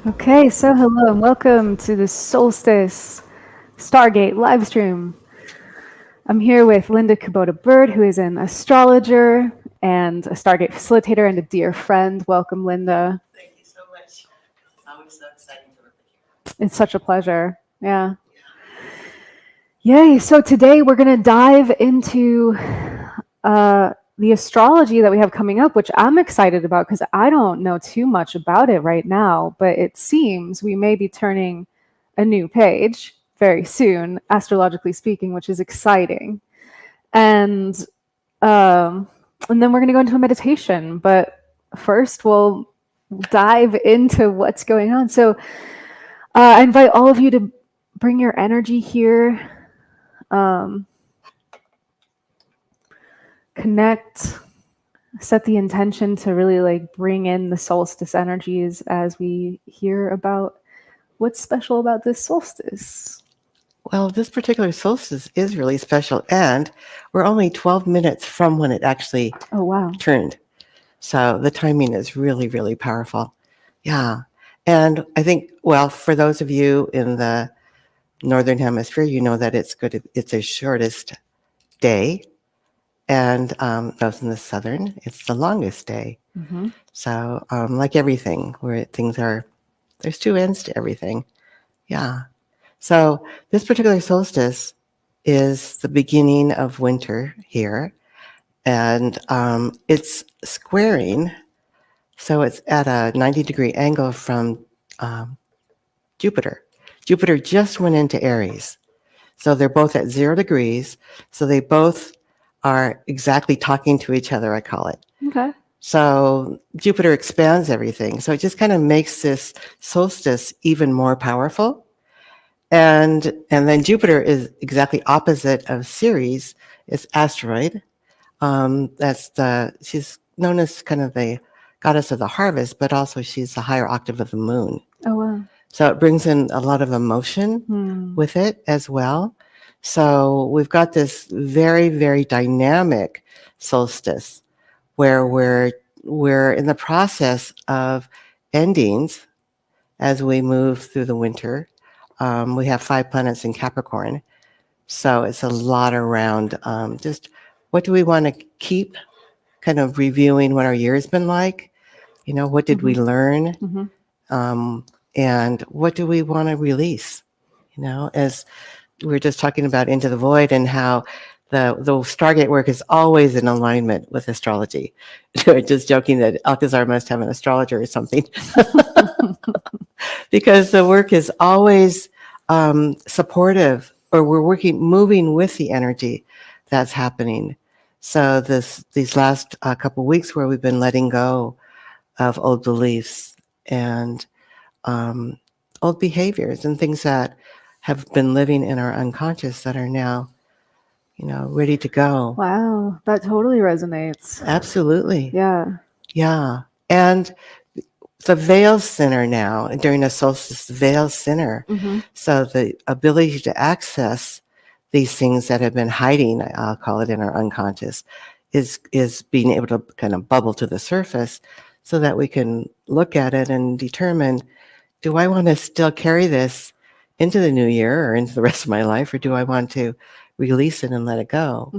Okay, so hello and welcome to the Solstice Stargate Livestream. I'm here with Linda Kubota Byrd, who is an astrologer and a Stargate facilitator and a dear friend. Welcome, Linda. Thank you so much. It's always so exciting to work with It's such a pleasure. Yeah. Yay. So today we're going to dive into the astrology that we have coming up, which I'm excited about because I don't know too much about it right now, but it seems we may be turning a new page very soon, astrologically speaking, which is exciting. And um, and then we're going to go into a meditation. But first, we'll dive into what's going on. So I invite all of you to bring your energy here. Connect, set the intention to really like bring in the solstice energies as we hear about what's special about this solstice. Well, this particular solstice is really special, and we're only 12 minutes from when it actually Oh, wow. turned. So the timing is really, really powerful. Yeah. And I think, well, for those of you in the Northern Hemisphere, you know that it's the shortest day. And those in the Southern, it's the longest day. Mm-hmm. So, like everything, where there's two ends to everything. Yeah. So this particular solstice is the beginning of winter here, and it's squaring. So it's at a 90-degree angle from Jupiter. Jupiter just went into Aries. So they're both at 0 degrees. So they both are exactly talking to each other, I call it. Okay. So Jupiter expands everything. So it just kind of makes this solstice even more powerful. And then Jupiter is exactly opposite of Ceres. It's asteroid. She's known as kind of the goddess of the harvest, but also she's the higher octave of the moon. Oh, wow. So it brings in a lot of emotion with it as well. So we've got this very, very dynamic solstice where we're in the process of endings as we move through the winter. We have 5 planets in Capricorn. So it's a lot around just what do we want to keep, kind of reviewing what our year's been like. You know, what did we learn? And what do we want to release? You know, as we were just talking about Into the Void and how the Stargate work is always in alignment with astrology. Just joking that Alcazar must have an astrologer or something. Because the work is always supportive, or we're moving with the energy that's happening. So these last couple weeks where we've been letting go of old beliefs and old behaviors and things that have been living in our unconscious that are now, ready to go. Wow, that totally resonates. Absolutely. Yeah. Yeah. And the veil center now, during a solstice, the veil center. So the ability to access these things that have been hiding, I'll call it, in our unconscious, is being able to kind of bubble to the surface so that we can look at it and determine, do I want to still carry this into the new year or into the rest of my life, or do I want to release it and let it go?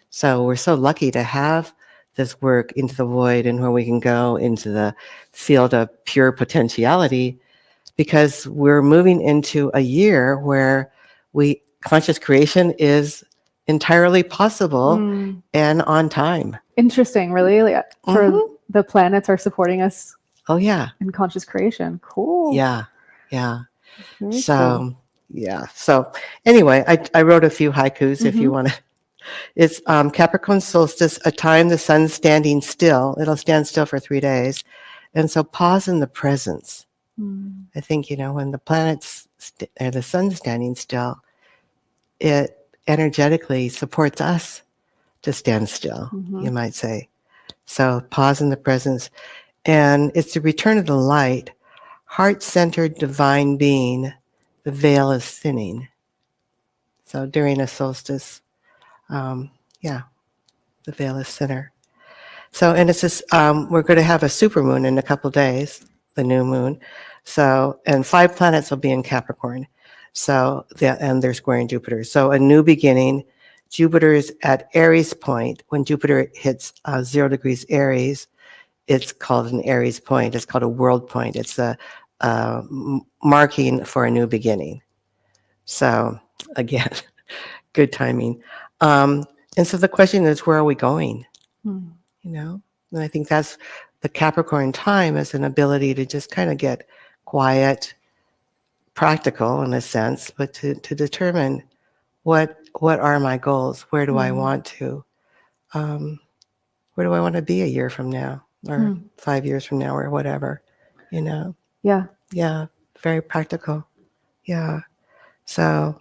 So we're so lucky to have this work Into the Void, and where we can go into the field of pure potentiality, because we're moving into a year where conscious creation is entirely possible and on time. Interesting, really. For the planets are supporting us. Oh, yeah. In conscious creation. Cool. Yeah. Yeah. Very So, cool. yeah. So anyway, I wrote a few haikus if you want to. It's Capricorn solstice, a time the sun's standing still. It'll stand still for 3 days. And so pause in the presence. I think, when the planets or the sun's standing still, it energetically supports us to stand still, you might say. So pause in the presence. And it's the return of the light, heart-centered divine being. The veil is thinning. So during a solstice, the veil is thinner. So, and it's this, we're going to have a supermoon in a couple days, the new moon. So, and 5 planets will be in Capricorn. So, and they're squaring Jupiter. So, a new beginning. Jupiter is at Aries point. When Jupiter hits 0 degrees Aries, it's called an Aries point. It's called a world point. It's a marking for a new beginning. So, again, good timing. And so the question is, where are we going? Hmm. You know, and I think that's the Capricorn time, is an ability to just kind of get quiet, practical in a sense, but to determine what are my goals? Where do I want to? Where do I want to be a year from now, or 5 years from now, or whatever? You know? Yeah. Yeah. Very practical. Yeah. So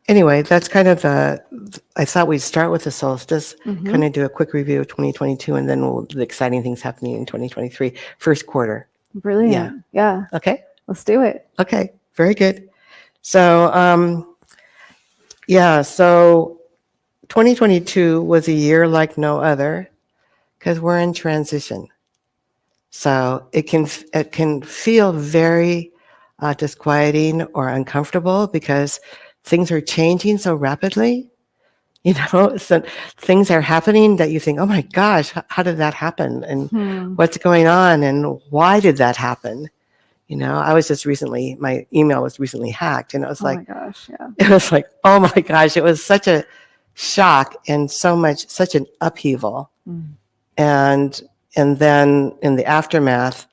anyway, that's kind of I thought we'd start with the solstice, kind of do a quick review of 2022, and then the exciting things happening in 2023, first quarter. Brilliant. Yeah. Okay. Let's do it. Okay. Very good. So, so 2022 was a year like no other because we're in transition. So it can feel very disquieting or uncomfortable because things are changing so rapidly. So things are happening that you think, oh my gosh, how did that happen? And what's going on? And why did that happen? I was just recently, my email was recently hacked, and it was Oh like, my gosh. Yeah. it was like, oh my gosh, it was such a shock and such an upheaval. And then in the aftermath,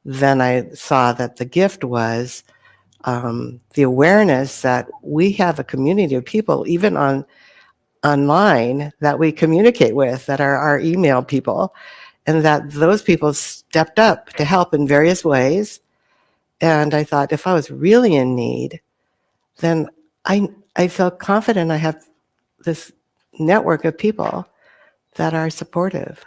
then I saw that the gift was the awareness that we have a community of people, even online, that we communicate with, that are our email people, and that those people stepped up to help in various ways. And I thought, if I was really in need, then I felt confident I have this network of people that are supportive.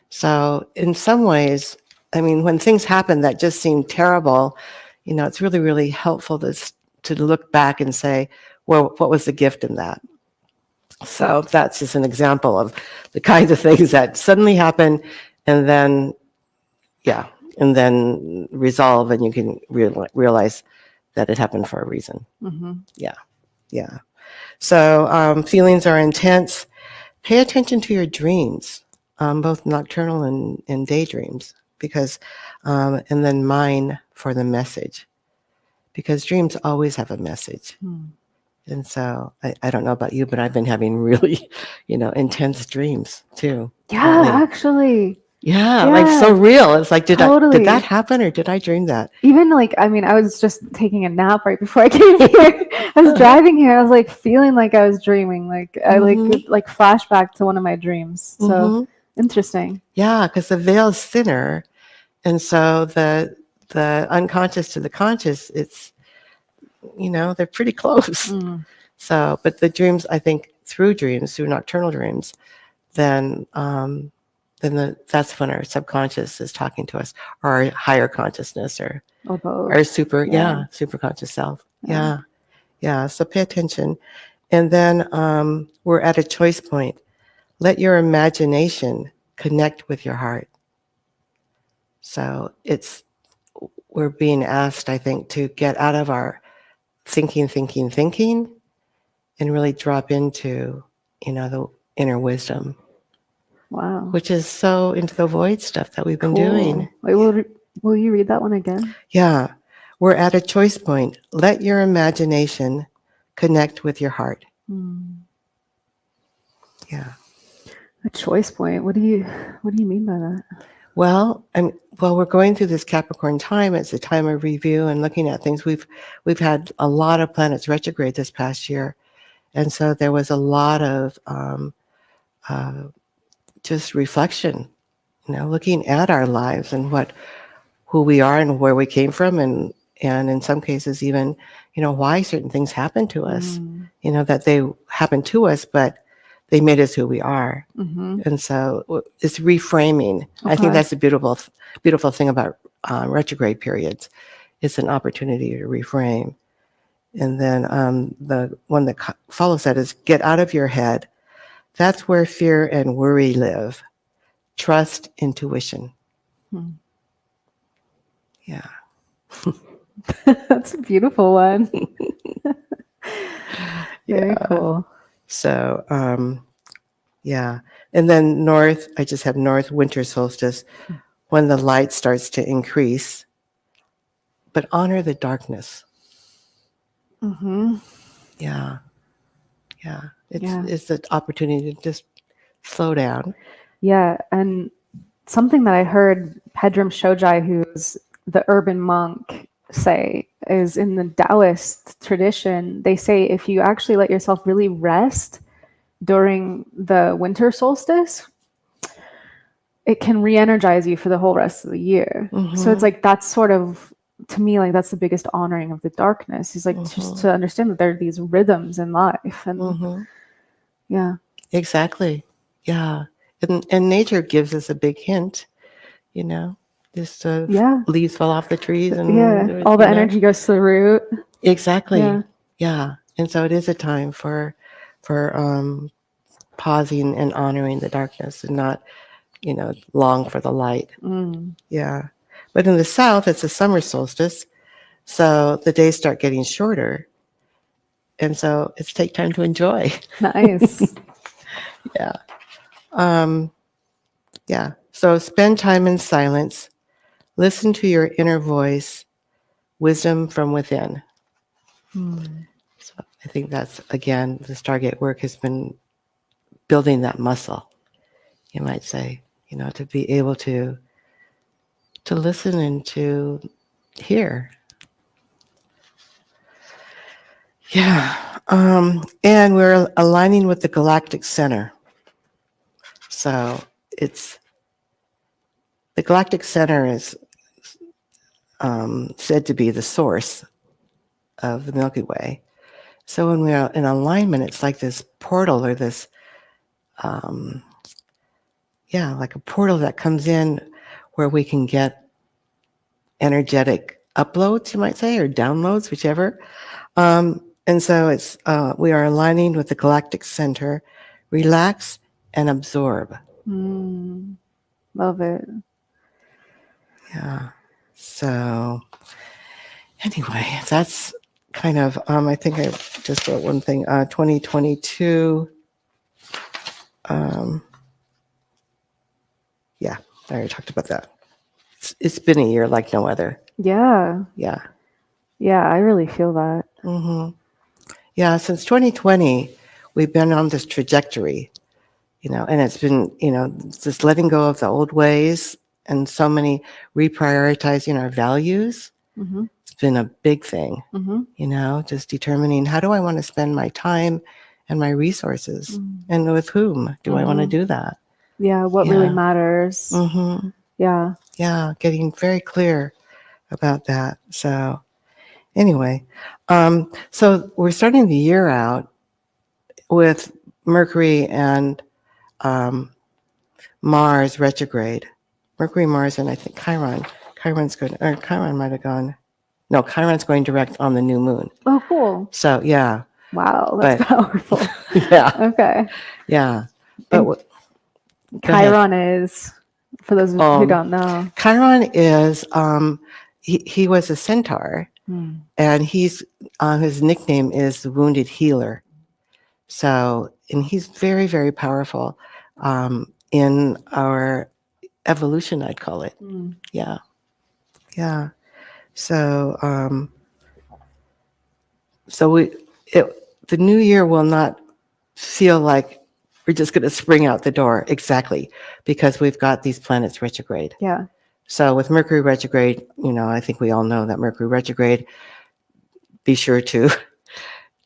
So in some ways, I mean, when things happen that just seem terrible, it's really, really helpful to look back and say, well, what was the gift in that? So that's just an example of the kinds of things that suddenly happen and then, and then resolve, and you can realize that it happened for a reason. Yeah. So feelings are intense. Pay attention to your dreams, both nocturnal and daydreams, because, and then mine for the message, because dreams always have a message. And so I don't know about you, but I've been having really, intense dreams too. Yeah, lately. actually. Yeah, like so real. It's like, did Totally. that happen, or did I dream that? Even like, I mean, I was just taking a nap right before I came here. I was driving here. I was like feeling like I was dreaming. Like I like flashback to one of my dreams. So interesting. Yeah, because the veil's thinner, and so the unconscious to the conscious, it's, they're pretty close. So, but the dreams, I think, through nocturnal dreams, then that's when our subconscious is talking to us, or our higher consciousness, or both. our super conscious self. Yeah. So pay attention. And then we're at a choice point. Let your imagination connect with your heart. So we're being asked, I think, to get out of our thinking, and really drop into, the inner wisdom. Wow. Which is so into the void stuff that we've been doing. Wait, will you read that one again? Yeah. We're at a choice point. Let your imagination connect with your heart. Yeah. A choice point. What do you mean by that? Well, we're going through this Capricorn time. It's a time of review and looking at things. We've had a lot of planets retrograde this past year, and so there was a lot of just reflection, looking at our lives and who we are and where we came from, and in some cases even, why certain things happen to us. That they happen to us, but they made us who we are. And so it's reframing. I think that's a beautiful thing about retrograde periods. It's an opportunity to reframe. And then the one that follows that is get out of your head. That's where fear and worry live. Trust intuition. Yeah. That's a beautiful one. Very cool. So, yeah. And then north, I just have north winter solstice when the light starts to increase, but honor the darkness. Mm-hmm. Yeah. Yeah. Yeah. It's an opportunity to just slow down. Yeah. And something that I heard Pedram Shojai, who's the urban monk, say is in the Taoist tradition, they say if you actually let yourself really rest during the winter solstice, it can re-energize you for the whole rest of the year. So it's like that's sort of, to me, like that's the biggest honoring of the darkness. Is like just to understand that there are these rhythms in life, and yeah, Exactly. Yeah. And nature gives us a big hint, you know, just leaves fall off the trees and all the energy goes to the root. Exactly. Yeah. And so it is a time for pausing and honoring the darkness and not, long for the light. Yeah. But in the south, it's a summer solstice. So the days start getting shorter. And so it's take time to enjoy. Nice. Yeah. Yeah. So spend time in silence. Listen to your inner voice, wisdom from within. So I think that's, again, the Stargate work has been building that muscle, you might say, to be able to listen and to hear. Yeah. And we're aligning with the galactic center. So the galactic center is said to be the source of the Milky Way. So when we're in alignment, it's like this portal or this, like a portal that comes in where we can get energetic uploads, you might say, or downloads, whichever. And so we are aligning with the galactic center, relax and absorb. Love it. Yeah. So anyway, that's kind of, I think I just wrote one thing, 2022. Yeah, I already talked about that. It's been a year like no other. Yeah. Yeah. Yeah, I really feel that. Yeah, since 2020, we've been on this trajectory, and it's been, just letting go of the old ways and so many reprioritizing our values. It's been a big thing, just determining how do I want to spend my time and my resources and with whom do I want to do that? Yeah, what really matters. Yeah. Yeah, getting very clear about that. So anyway, so we're starting the year out with Mercury and Mars retrograde. Mercury, Mars, and I think Chiron. Chiron might have gone. No, Chiron's going direct on the new moon. Oh, cool. So, yeah. Wow, that's powerful. Yeah. Okay. Yeah. But Chiron is, for those who don't know. Chiron is, he was a centaur, and his nickname is the Wounded Healer. So, and he's very, very powerful in our evolution, I'd call it. Yeah. Yeah. So, the new year will not feel like we're just going to spring out the door exactly because we've got these planets retrograde. Yeah. So with Mercury retrograde, I think we all know that Mercury retrograde, be sure to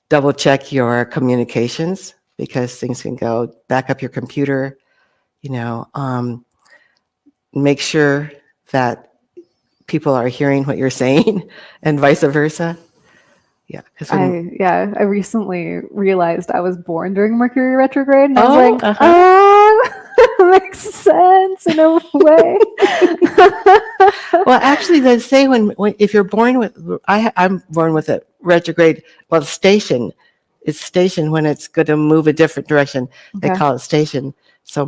double check your communications because things can go back up your computer, make sure that people are hearing what you're saying and vice versa. Yeah. I recently realized I was born during Mercury retrograde and I was like, makes sense in a way. Well, actually, they say if you're born with, I'm born with a retrograde, well, station. It's station when it's going to move a different direction. They call it station. So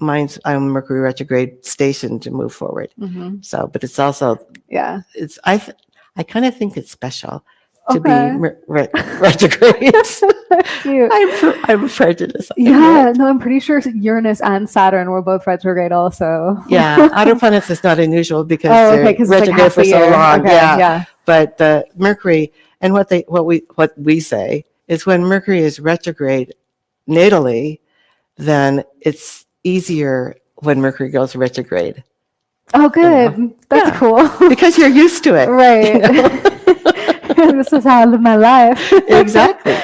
I'm Mercury retrograde stationed to move forward. So, but it's also, I kind of think it's special to be retrograde. Cute. I'm prejudiced. Yeah, no, I'm pretty sure Uranus and Saturn were both retrograde also. Yeah, outer planets is not unusual because they're retrograde like for so long. Okay, yeah. But the Mercury, and what we say is when Mercury is retrograde natally, then it's easier when Mercury goes retrograde. Oh, good. That's cool. Because you're used to it. Right. You know? This is how I live my life. Exactly.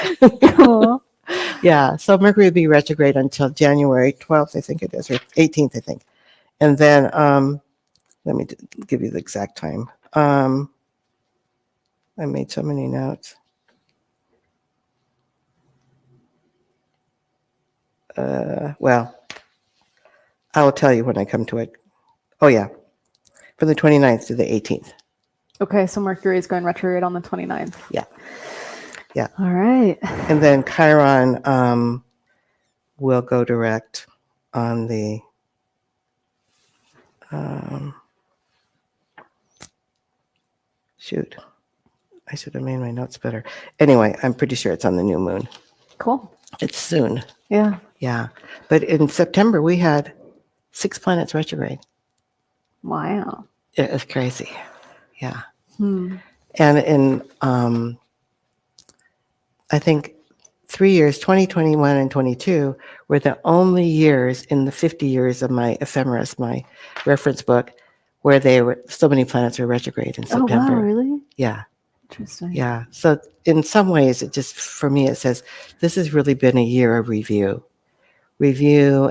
Cool. Yeah. So Mercury will be retrograde until January 12th, I think it is, or 18th, I think. And then, let me give you the exact time. I made so many notes. Well, I will tell you when I come to it. Oh, yeah. From the 29th to the 18th. Okay, so Mercury is going retrograde on the 29th. Yeah. Yeah. All right. And then Chiron will go direct on the shoot. I should have made my notes better. Anyway, I'm pretty sure it's on the new moon. Cool. It's soon. Yeah. Yeah. But in September, we had 6 planets retrograde. Wow. It was crazy. Yeah. Hmm. And in, I think 3 years, 2021 and 22, were the only years in the 50 years of my ephemeris, my reference book, where so many planets were retrograde in September. Oh, wow, really? Yeah. Interesting. Yeah. So in some ways, for me, it says, this has really been a year of review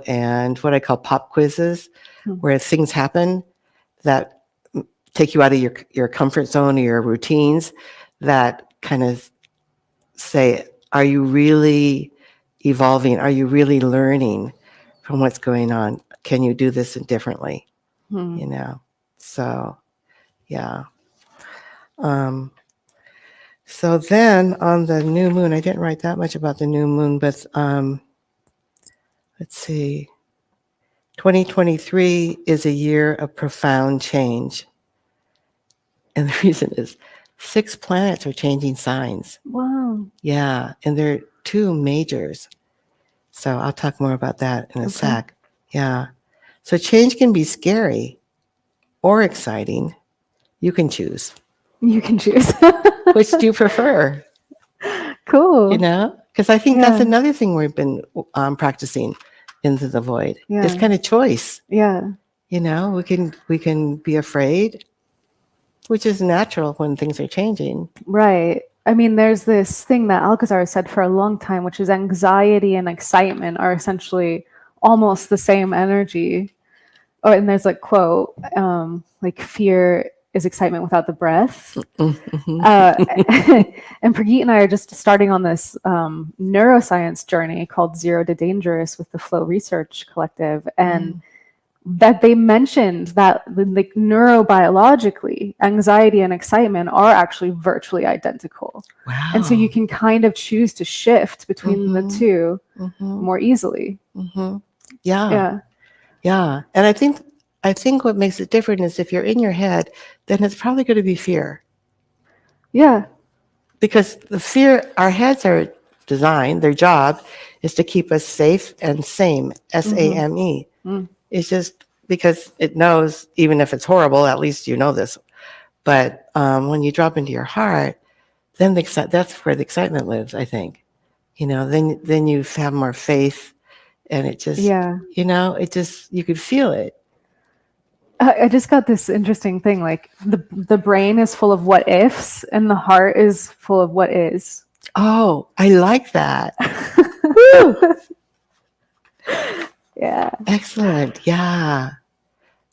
and what I call pop quizzes, where things happen that take you out of your comfort zone or your routines that kind of say, are you really evolving? Are you really learning from what's going on? Can you do this differently? You know? So, yeah. So then on the new moon, I didn't write that much about the new moon, but let's see. 2023 is a year of profound change. And the reason is 6 planets are changing signs. Wow. Yeah. And they're 2 majors. So I'll talk more about that in a sec. Yeah. So change can be scary or exciting. You can choose. You can choose. Which do you prefer? Cool. You know? Because I think that's another thing we've been practicing into the void. Yeah. It's kind of choice. Yeah. You know, we can be afraid, which is natural when things are changing. Right. I mean, there's this thing that Alcazar said for a long time, which is anxiety and excitement are essentially almost the same energy. Oh, and there's like quote, like fear is excitement without the breath. And Prageet and I are just starting on this neuroscience journey called Zero to Dangerous with the Flow Research Collective. And that they mentioned that like neurobiologically, anxiety and excitement are actually virtually identical. Wow. And so you can kind of choose to shift between the two more easily. Yeah. And I think what makes it different is if you're in your head, then it's probably going to be fear. Yeah. Because the fear, our heads are designed, their job is to keep us safe and same, SAME. It's just because it knows, even if it's horrible, at least you know this. But when you drop into your heart, then that's where the excitement lives, I think. You know, then you have more faith, and it just, you know, you could feel it. I just got this interesting thing, like the brain is full of what ifs and the heart is full of what is. Oh, I like that. Yeah. Excellent. Yeah.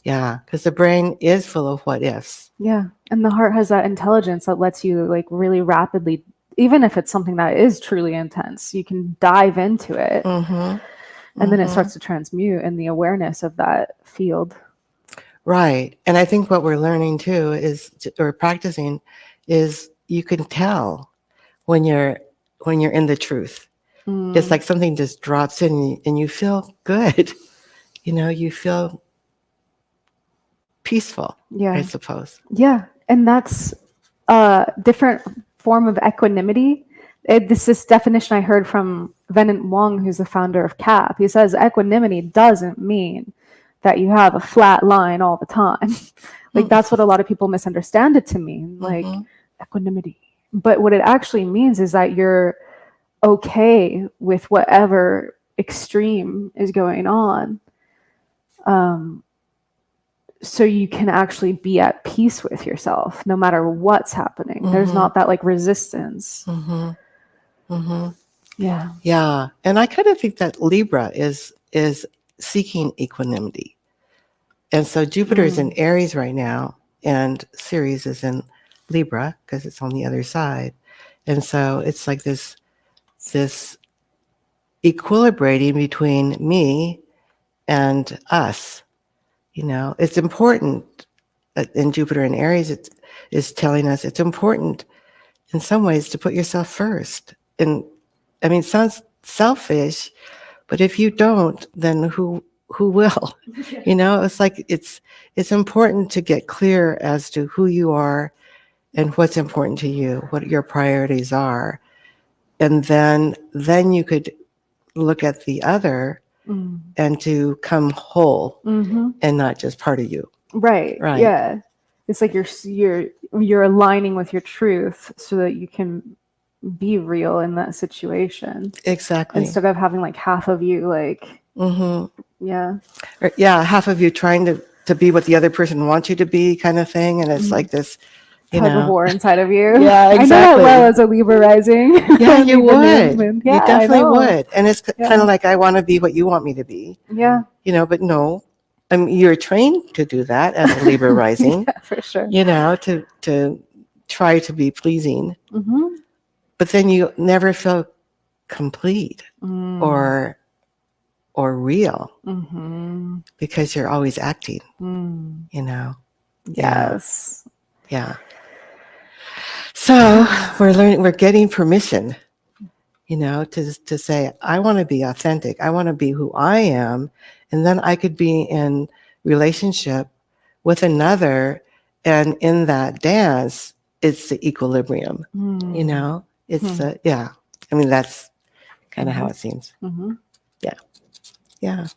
Because the brain is full of what ifs. Yeah. And the heart has that intelligence that lets you like really rapidly, even if it's something that is truly intense, you can dive into it. And then it starts to transmute in the awareness of that field. Right. And I think what we're learning too or practicing is you can tell when you're in the truth. It's like something just drops in and you feel good. you feel peaceful, Yeah. I suppose. Yeah. And that's a different form of equanimity. This definition I heard from Venant Wong, who's the founder of CAP. He says equanimity doesn't mean that you have a flat line all the time. Like that's what a lot of people misunderstand it to mean, like equanimity. But what it actually means is that you're okay with whatever extreme is going on. So you can actually be at peace with yourself no matter what's happening. There's not that like resistance. Yeah. Yeah. And I kind of think that Libra is seeking equanimity. And so Jupiter is in Aries right now, and Ceres is in Libra because it's on the other side. And so it's like this equilibrating between me and us. It's important in Jupiter and Aries. It is telling us it's important in some ways to put yourself first. And I mean, it sounds selfish, but if you don't, then who will? It's like it's important to get clear as to who you are and what's important to you, what your priorities are. And then you could look at the other and to come whole and not just part of you. Right. Yeah. It's like you're aligning with your truth so that you can be real in that situation. Exactly. Instead of having like half of you like yeah. Or, half of you trying to be what the other person wants you to be kind of thing. And it's like this tug of war inside of you. Yeah, exactly. I know that well as a Libra rising. Yeah, you would. Yeah, you definitely would. And it's kind of like, I want to be what you want me to be. Yeah. But no, I mean, you're trained to do that as a Libra rising. Yeah, for sure. To try to be pleasing. But then you never feel complete or real because you're always acting. Yes. Yeah. So we're getting permission, to say, I want to be authentic. I want to be who I am. And then I could be in relationship with another. And in that dance, it's the equilibrium, it's I mean, that's kind of how it seems. Yeah. Yeah.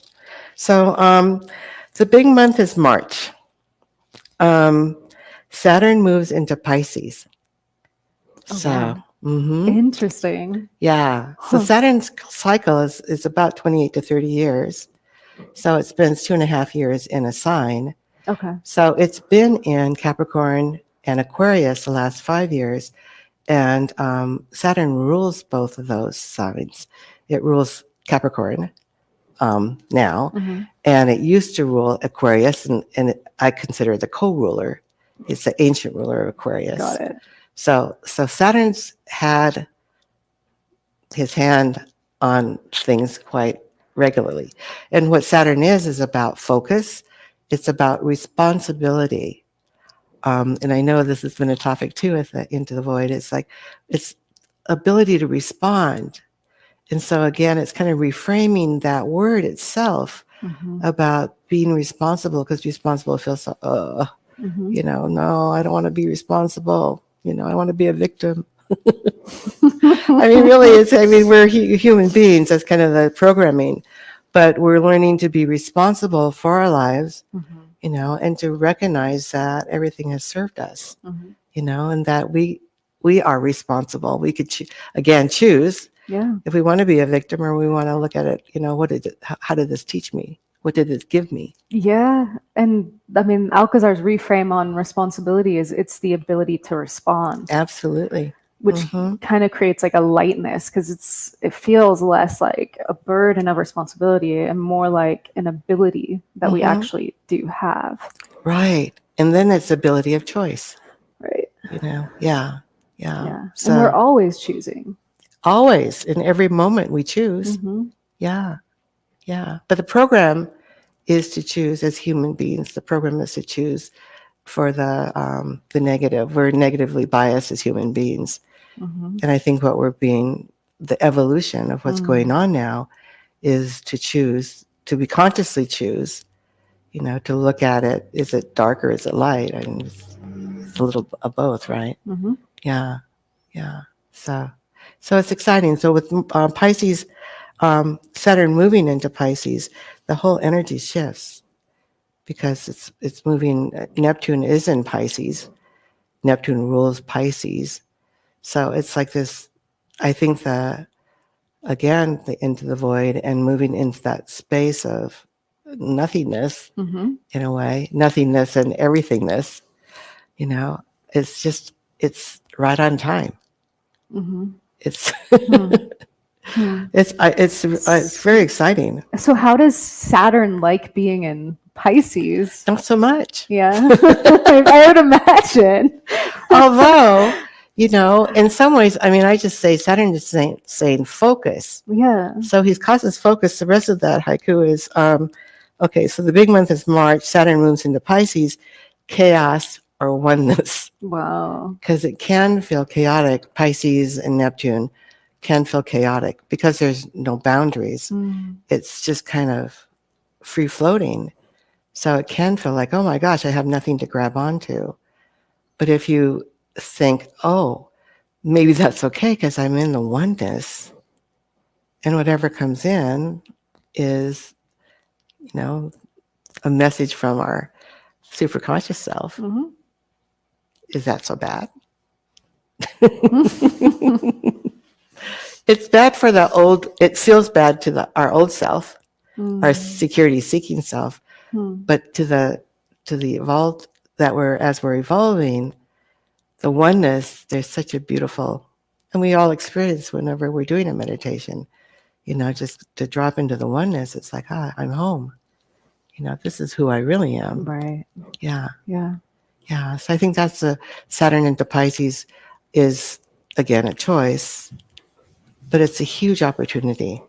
So the big month is March. Saturn moves into Pisces. Interesting. Yeah. So Saturn's cycle is about 28 to 30 years. So it spends 2.5 years in a sign. Okay. So it's been in Capricorn and Aquarius the last 5 years. And Saturn rules both of those signs. It rules Capricorn now. And it used to rule Aquarius. And I consider it the co-ruler. It's the ancient ruler of Aquarius. Got it. So Saturn's had his hand on things quite regularly. And what Saturn is about focus. It's about responsibility. And I know this has been a topic too at the Into the Void. It's like, it's ability to respond. And so again, it's kind of reframing that word itself about being responsible, because responsible feels so, no, I don't want to be responsible. I want to be a victim. I mean, really, we're human beings. That's kind of the programming. But we're learning to be responsible for our lives, and to recognize that everything has served us, and that we are responsible. We could, choose if we want to be a victim or we want to look at it, how did this teach me? What did this give me? Yeah. And I mean, Alcazar's reframe on responsibility is it's the ability to respond. Absolutely. Which kind of creates like a lightness, because it feels less like a burden of responsibility and more like an ability that we actually do have. Right. And then it's ability of choice. Right. Yeah. So, and we're always choosing. Always. In every moment we choose. Yeah. But the program is to choose as human beings. The program is to choose for the negative. We're negatively biased as human beings. And I think the evolution of what's going on now is to choose to be consciously choose, to look at it. Is it dark or is it light? I mean, it's a little of both, right? Mm-hmm. Yeah, yeah. So it's exciting. So with Pisces, Saturn moving into Pisces, the whole energy shifts because it's moving. Neptune is in Pisces. Neptune rules Pisces. So it's like this. I think into the void and moving into that space of nothingness, in a way, nothingness and everythingness. It's right on time. It's it's very exciting. So how does Saturn like being in Pisces? Not so much. Yeah, I would imagine. Although, in some ways, I mean, I just say Saturn is saying focus. Yeah. So he's causes focus. The rest of that haiku is, okay, so the big month is March. Saturn moves into Pisces, chaos or oneness. Wow. Because it can feel chaotic. Pisces and Neptune can feel chaotic because there's no boundaries. It's just kind of free floating. So it can feel like, oh my gosh, I have nothing to grab onto. But if you think, oh, maybe that's okay because I'm in the oneness, and whatever comes in is, a message from our superconscious self. Is that so bad? It's bad for it feels bad to our old self, our security seeking self, but to the evolved as we're evolving, the oneness, there's such a beautiful, and we all experience whenever we're doing a meditation, just to drop into the oneness, it's like, I'm home. This is who I really am. Right. Yeah. Yeah. Yeah. So I think that's Saturn into Pisces is, again, a choice, but it's a huge opportunity.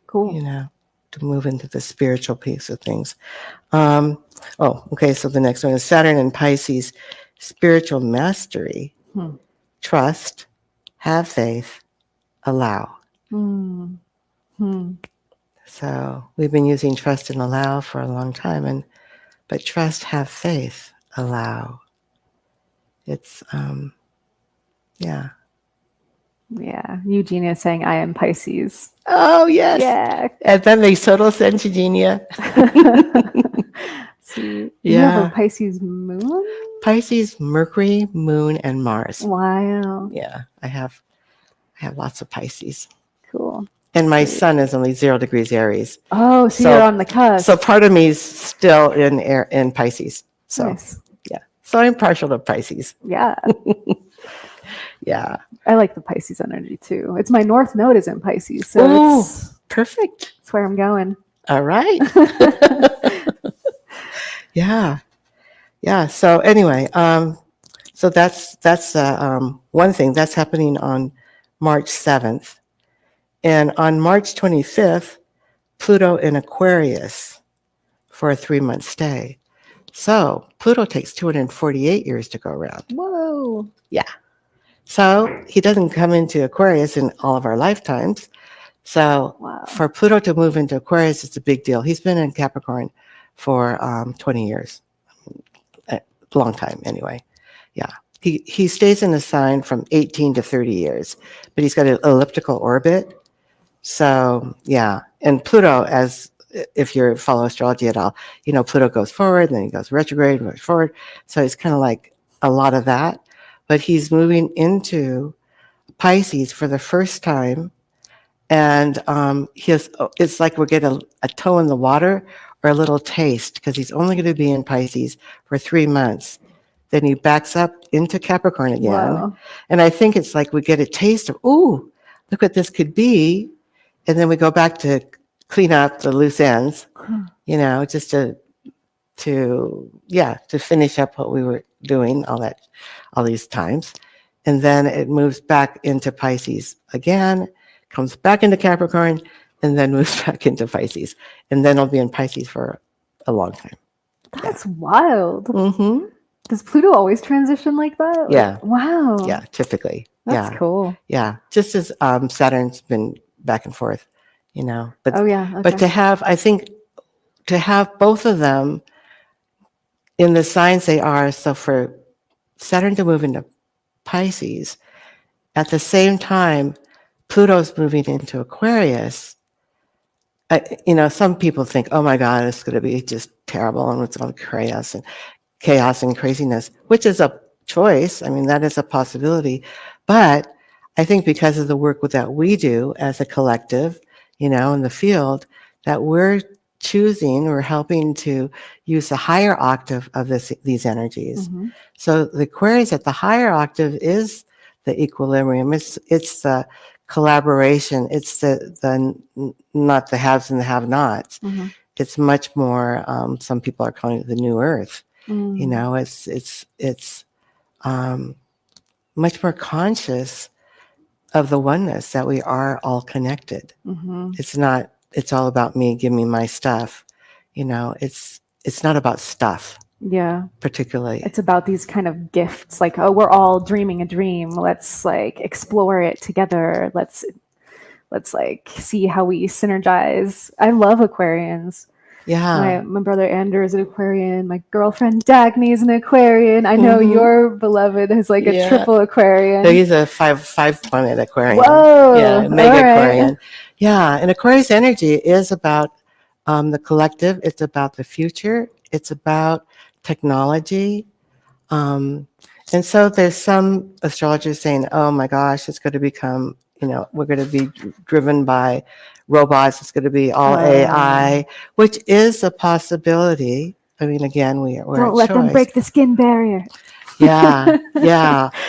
Cool. To move into the spiritual piece of things. Okay. So the next one is Saturn and Pisces, spiritual mastery, trust, have faith, allow. So we've been using trust and allow for a long time, but trust, have faith, allow. It's yeah. Yeah. Eugenia is saying, I am Pisces. Oh, yes. Yeah. And then they subtle send Eugenia. See, you have a Pisces moon? Pisces, Mercury, Moon, and Mars. Wow. Yeah, I have lots of Pisces. Cool. And my sun is only 0 degrees Aries. Oh, so you're on the cusp. So part of me is still in Pisces. So nice. Yeah. So I'm partial to Pisces. Yeah. Yeah. I like the Pisces energy too. It's my North Node is in Pisces. So it's perfect. That's where I'm going. All right. Yeah. Yeah. So anyway, so that's one thing that's happening on March 7th. And on March 25th, Pluto in Aquarius for a 3-month stay. So Pluto takes 248 years to go around. Whoa. Yeah. So he doesn't come into Aquarius in all of our lifetimes. So for Pluto to move into Aquarius, it's a big deal. He's been in Capricorn for 20 years. A long time anyway. Yeah. He stays in a sign from 18 to 30 years, but he's got an elliptical orbit. So, yeah. And Pluto, if you follow astrology at all, Pluto goes forward, and then he goes retrograde, goes forward. So it's kind of like a lot of that. But he's moving into Pisces for the first time. And it's like we're getting a toe in the water or a little taste, because he's only going to be in Pisces for 3 months. Then he backs up into Capricorn again. Wow. And I think it's like we get a taste of, ooh, look what this could be. And then we go back to clean up the loose ends, just to finish up what we were doing all these times. And then it moves back into Pisces again, comes back into Capricorn, and then moves back into Pisces. And then I'll be in Pisces for a long time. That's wild. Mm-hmm. Does Pluto always transition like that? Yeah. Wow. Yeah, typically. That's cool. Yeah. Just as Saturn's been back and forth, But, okay. But to have, I think to have both of them in the signs they are, so for Saturn to move into Pisces, at the same time, Pluto's moving into Aquarius. Some people think, oh my God, it's going to be just terrible and it's all chaos and craziness, which is a choice. I mean, that is a possibility. But I think because of the work that we do as a collective, in the field, that we're helping to use the higher octave of these energies. Mm-hmm. So the Aquarius at the higher octave is the equilibrium. It's the collaboration. It's the not the haves and the have-nots. Mm-hmm. It's much more. Some people are calling it the new Earth. Mm. It's much more conscious of the oneness that we are all connected. Mm-hmm. It's all about me, give me my stuff. It's not about stuff. Yeah. Particularly. It's about these kind of gifts, like, oh, we're all dreaming a dream. Let's like explore it together. Let's like see how we synergize. I love Aquarians. Yeah. My brother Andrew is an Aquarian. My girlfriend Dagny is an Aquarian. I know your beloved is like a triple Aquarian. So he's a five planet Aquarian. Whoa. Yeah, mega Aquarian. Yeah, and Aquarius energy is about the collective. It's about the future. It's about technology. And so there's some astrologers saying, oh my gosh, it's going to become, we're going to be driven by robots. It's going to be all AI, which is a possibility. I mean, again, we're don't let them break the skin barrier. Yeah.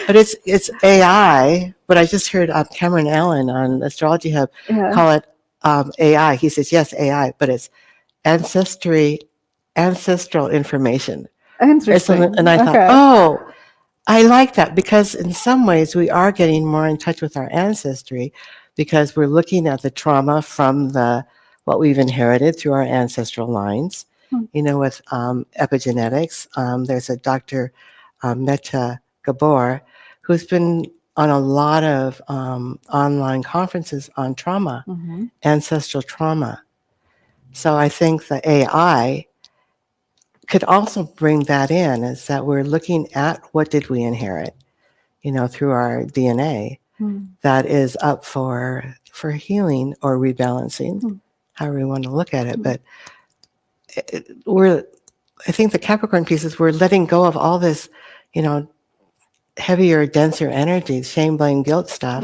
But it's AI. But I just heard Cameron Allen on Astrology Hub call it AI. He says, yes, AI, but it's ancestral information. Interesting. And I thought, I like that, because in some ways we are getting more in touch with our ancestry, because we're looking at the trauma from what we've inherited through our ancestral lines, with epigenetics. There's a Dr. Meta Gabor who's been on a lot of online conferences on trauma, ancestral trauma. So I think the AI could also bring that in, is that we're looking at what did we inherit, through our DNA that is up for healing or rebalancing, however we want to look at it. But I think the Capricorn piece is we're letting go of all this, heavier, denser energy, shame, blame, guilt stuff,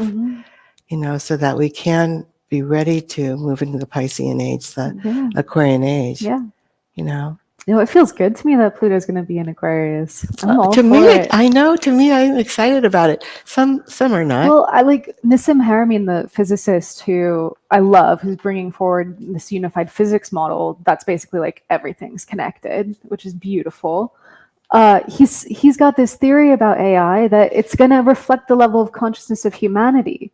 so that we can be ready to move into the Piscean age, the Aquarian age. Yeah. It feels good to me that Pluto's going to be in Aquarius. I'm all to for me, it. I know. To me, I'm excited about it. Some are not. Well, I like Nissim Haramein, the physicist who I love, who's bringing forward this unified physics model that's basically like everything's connected, which is beautiful. He's got this theory about AI that it's going to reflect the level of consciousness of humanity,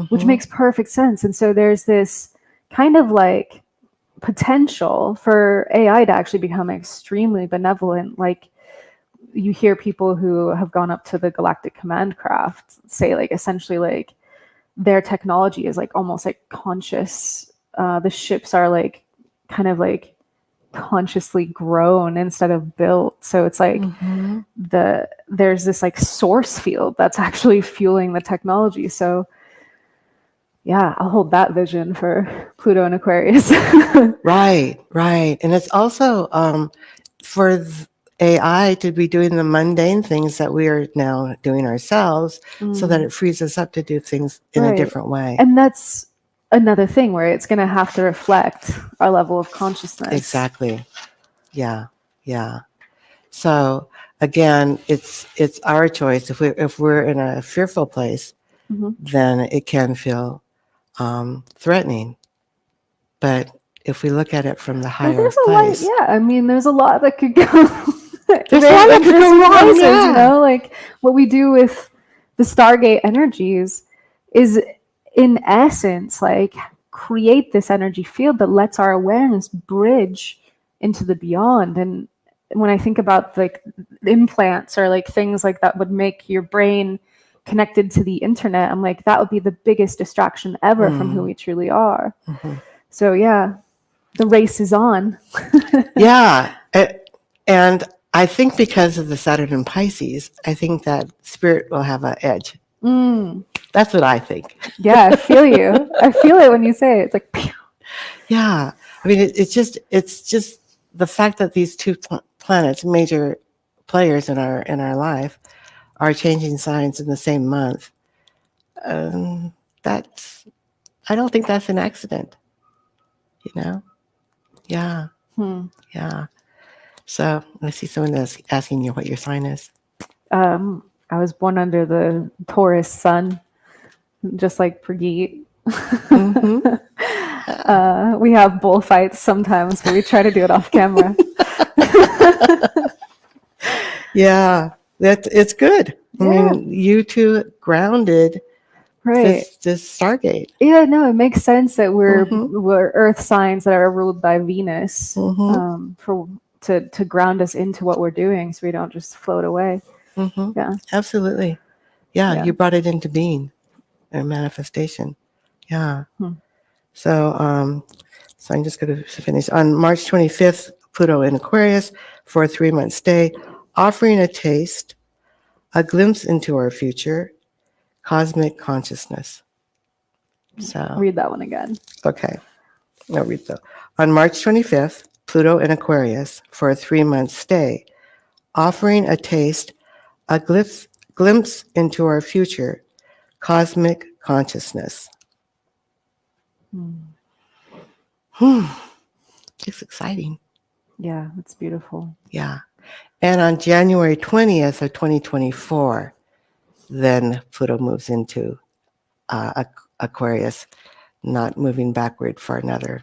which makes perfect sense. And so there's this kind of like potential for AI to actually become extremely benevolent. Like, you hear people who have gone up to the Galactic Command Craft say, like, essentially, like, their technology is like almost like conscious. The ships are like kind of like consciously grown instead of built. So it's like there's this like source field that's actually fueling the technology. So yeah, I'll hold that vision for Pluto and Aquarius. Right. And it's also for AI to be doing the mundane things that we are now doing ourselves, so that it frees us up to do things in a different way. And that's another thing where it's going to have to reflect our level of consciousness. Exactly. Yeah. So again, it's our choice. If we're in a fearful place, then it can feel threatening. But if we look at it from the higher place, I mean, there's a lot that could go. There's a lot that could go wrong. Like what we do with the Stargate energies is, in essence, like create this energy field that lets our awareness bridge into the beyond. And when I think about like implants or like things like that would make your brain connected to the internet, I'm like, that would be the biggest distraction ever from who we truly are. So yeah. the race is on. Yeah. And I think because of the Saturn in Pisces, I think that spirit will have an edge. That's what I think. Yeah, I feel you. I feel it when you say it. It's like, pew. Yeah. I mean, it's just the fact that these two planets, major players in our life, are changing signs in the same month. That's, I don't think that's an accident. You know? Yeah. Yeah. So I see someone that's asking you what your sign is. I was born under the Taurus sun, just like Prageet. We have bullfights sometimes, but we try to do it off camera. Yeah, it's good. I mean, you two grounded Right. this Stargate. Yeah, no, it makes sense that we're Earth signs that are ruled by Venus, to ground us into what we're doing, so we don't just float away. Yeah, Absolutely. Yeah, you brought it into being, a manifestation. Yeah. So I'm just going to finish. On March 25th, Pluto in Aquarius for a 3-month stay, offering a taste, a glimpse into our future, cosmic consciousness. So read that one again. Okay, I'll read that. On March 25th, Pluto in Aquarius for a 3-month stay, offering a taste, a glimpse into our future, cosmic consciousness. It's exciting. Yeah, it's beautiful. Yeah. And on January 20th of 2024, then Pluto moves into Aquarius, not moving backward for another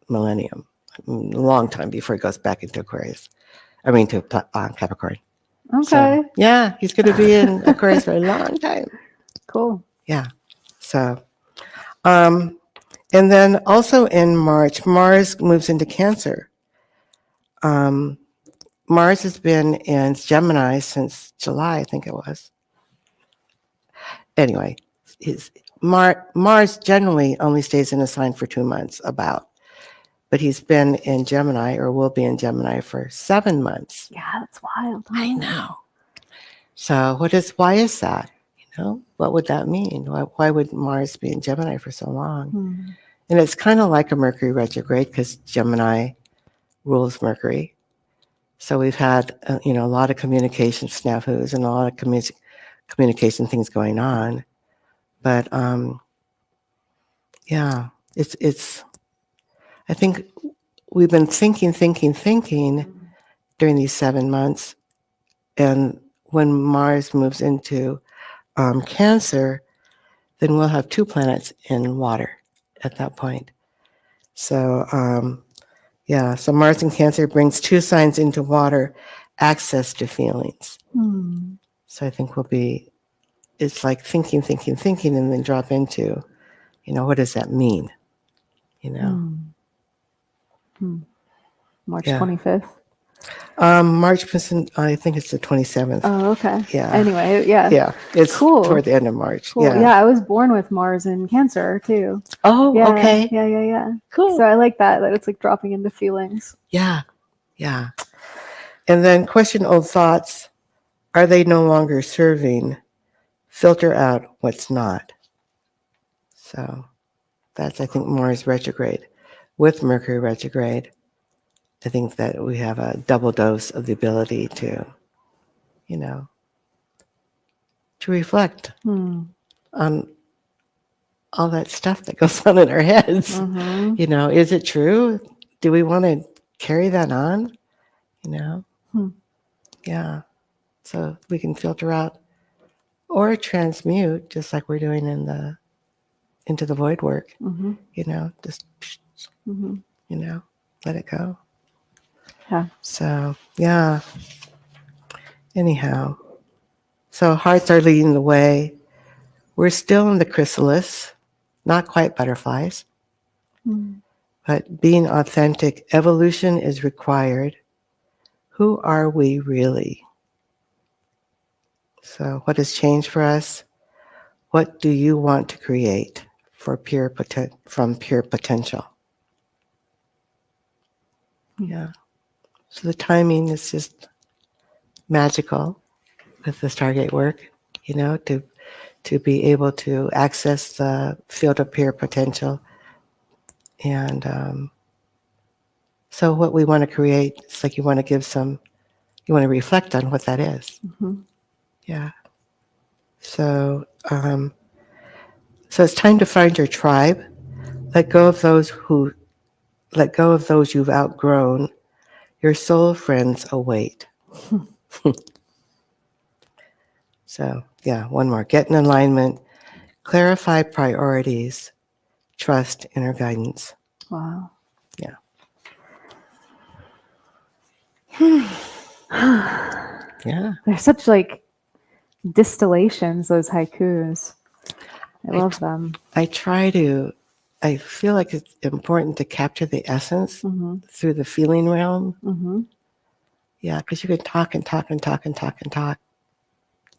millennium, a long time before it goes back into Aquarius. I mean, to Capricorn. Okay. So, yeah, he's going to be in Aquarius for a long time. Cool. Yeah. So, and then also in March, Mars moves into Cancer. Mars has been in Gemini since July, I think it was. Anyway, Mars generally only stays in a sign for 2 months, but he's been in Gemini, or will be in Gemini, for 7 months. Yeah, that's wild. I know. So why is that? What would that mean? Why would Mars be in Gemini for so long? And it's kind of like a Mercury retrograde, because Gemini rules Mercury. So we've had a lot of communication snafus and a lot of communication things going on. But yeah, it's I think we've been thinking during these 7 months, and when Mars moves into Cancer, then we'll have 2 planets in water at that point. So so Mars in Cancer brings 2 signs into water, access to feelings. So I think it's like thinking, and then drop into, what does that mean? March 25th. March, I think it's the 27th. Oh, okay. Yeah. Anyway, yeah. Yeah, it's cool. toward the end of March. Cool. Yeah, I was born with Mars in Cancer too. Oh, yeah, okay. Yeah. Cool. So I like that it's like dropping into feelings. Yeah. And then question old thoughts. Are they no longer serving? Filter out what's not. So that's, I think, Mars retrograde. With Mercury retrograde, I think that we have a double dose of the ability to, to reflect on all that stuff that goes on in our heads. Is it true? Do we want to carry that on? Yeah. So we can filter out or transmute, just like we're doing into the void work. Just let it go. Yeah. So yeah. Anyhow, so hearts are leading the way. We're still in the chrysalis, not quite butterflies, but being authentic. Evolution is required. Who are we really? So what has changed for us? What do you want to create from pure potential? Yeah. So the timing is just magical with the Stargate work, to be able to access the field of pure potential. And so what we want to create, it's like you want to reflect on what that is. Mm-hmm. Yeah. So, so it's time to find your tribe. Let go of those you've outgrown. Your soul friends await. So, yeah, one more. Get in alignment, clarify priorities, trust inner guidance. Wow. Yeah. Yeah. They're such like distillations, those haikus. I love them. I feel like it's important to capture the essence through the feeling realm. Mm-hmm. Yeah, because you can talk and talk and talk and talk and talk,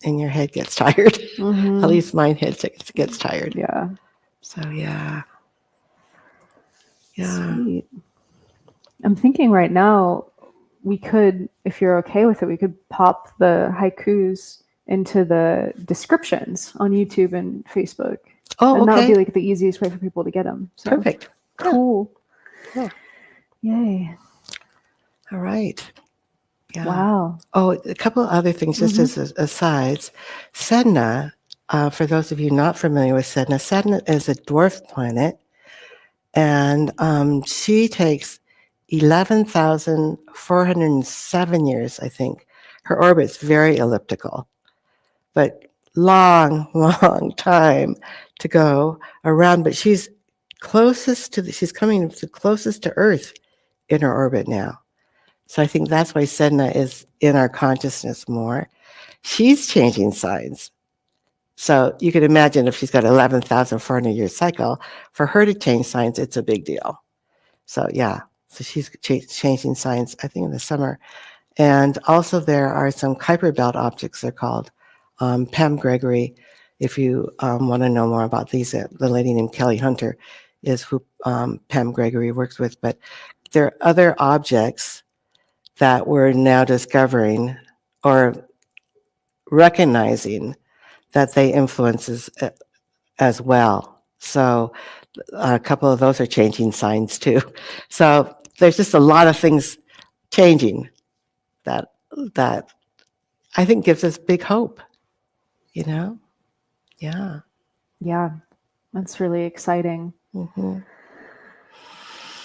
and your head gets tired. Mm-hmm. At least mine head gets tired. Yeah. So, yeah. Yeah. Sweet. I'm thinking right now, we could, if you're okay with it, we could pop the haikus into the descriptions on YouTube and Facebook. Oh, And that would okay. be like the easiest way for people to get them. So, Perfect. cool. Yeah. Yay. All right. Yeah. Wow. Oh, a couple of other things, just as asides. Sedna, for those of you not familiar with Sedna is a dwarf planet, and she takes 11,407 years, I think. Her orbit's very elliptical, but long, long time to go around. But she's she's coming closest to Earth in her orbit now. So I think that's why Sedna is in our consciousness more. She's changing signs. So you can imagine if she's got 11,400 year cycle, for her to change signs, it's a big deal. So yeah, so she's changing signs, I think in the summer. And also there are some Kuiper Belt objects, they're called. Pam Gregory, if you want to know more about these, the lady named Kelly Hunter is who Pam Gregory works with. But there are other objects that we're now discovering or recognizing that they influences as well. So a couple of those are changing signs too. So there's just a lot of things changing that I think gives us big hope. Yeah. Yeah. That's really exciting. Mm-hmm.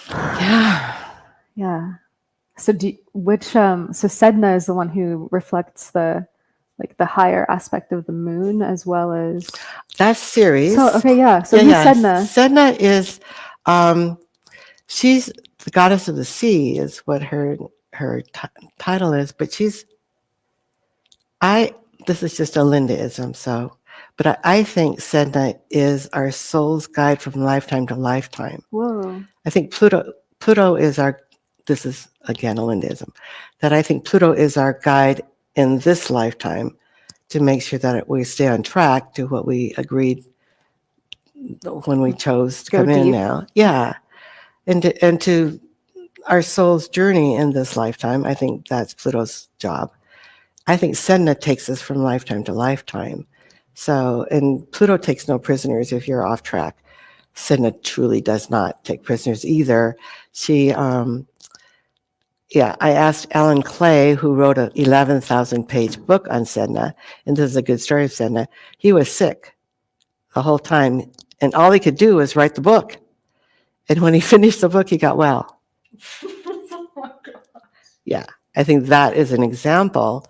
Yeah. Yeah. So so Sedna is the one who reflects the higher aspect of the moon as well as That's Ceres. So okay, yeah. So who's Sedna? Sedna is she's the goddess of the sea is what her title is, but this is just a Lindaism, but I think Sedna is our soul's guide from lifetime to lifetime. Whoa. I think Pluto is this is again a Lindaism, that I think Pluto is our guide in this lifetime to make sure that we stay on track to what we agreed when we chose to come in now. Yeah. And to our soul's journey in this lifetime, I think that's Pluto's job. I think Sedna takes us from lifetime to lifetime. So, and Pluto takes no prisoners if you're off track. Sedna truly does not take prisoners either. She, I asked Alan Clay, who wrote an 11,000-page book on Sedna, and this is a good story of Sedna. He was sick the whole time, and all he could do was write the book. And when he finished the book, he got well. Oh my gosh. Yeah, I think that is an example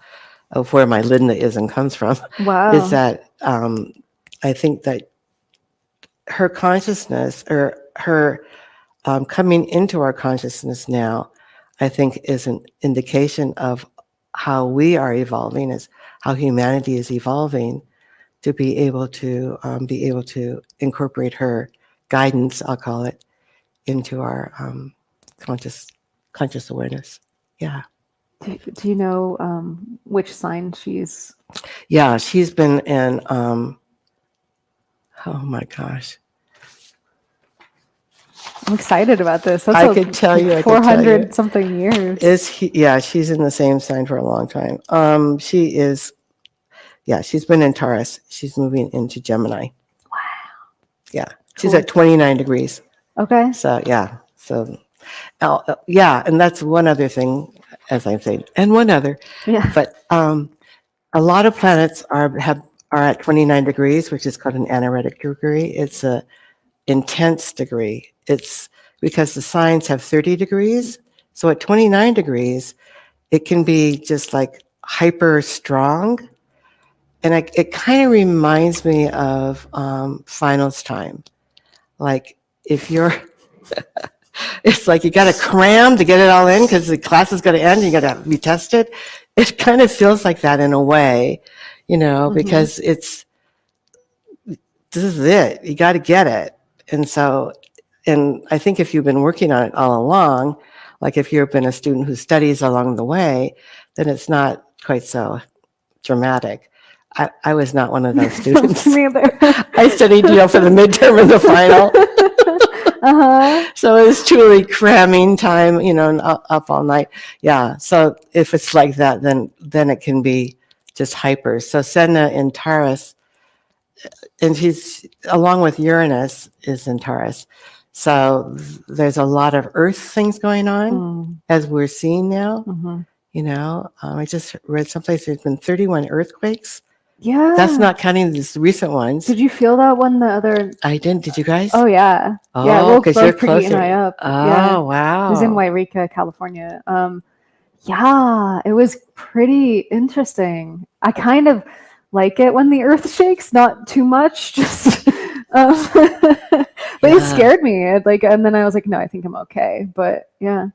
of where my Lindaism comes from. Wow. Is that I think that her consciousness or her coming into our consciousness now, I think is an indication of how we are evolving, is how humanity is evolving to be able to incorporate her guidance, I'll call it, into our conscious awareness. Yeah. Do you know which sign she's? Yeah, she's been in. Oh my gosh. I'm excited about this. That's I could tell you. 400 something years. She's in the same sign for a long time. She's been in Taurus. She's moving into Gemini. Wow. Yeah. She's at 29 degrees. Okay. So, yeah. So, and that's one other thing, as I'm saying, and one other. Yeah. But a lot of planets are at 29 degrees, which is called an anaretic degree. It's a intense degree. It's because the signs have 30 degrees. So at 29 degrees, it can be just like hyper strong. And it kind of reminds me of finals time. Like if you're, it's like you got to cram to get it all in because the class is going to end and you got to be tested. It kind of feels like that in a way, because this is it. You got to get it. And so, and I think if you've been working on it all along, like if you've been a student who studies along the way, then it's not quite so dramatic. I was not one of those students. Me either. I studied, for the midterm and the final. So it was truly cramming time, and up all night. Yeah. So if it's like that, then it can be just hyper. So Sedna in Taurus, and she's along with Uranus is in Taurus. So there's a lot of Earth things going on as we're seeing now. I just read someplace there's been 31 earthquakes. Yeah. That's not counting these recent ones. Did you feel that one the other? I didn't. Did you guys? Oh, yeah. Oh, yeah, we'll because both you're pretty closer. and I up. Oh, yeah. wow. It was in Wairika, California. Yeah, it was pretty interesting. I kind of like it when the earth shakes, not too much, just but it scared me. And then I was like, no, I think I'm okay. But yeah,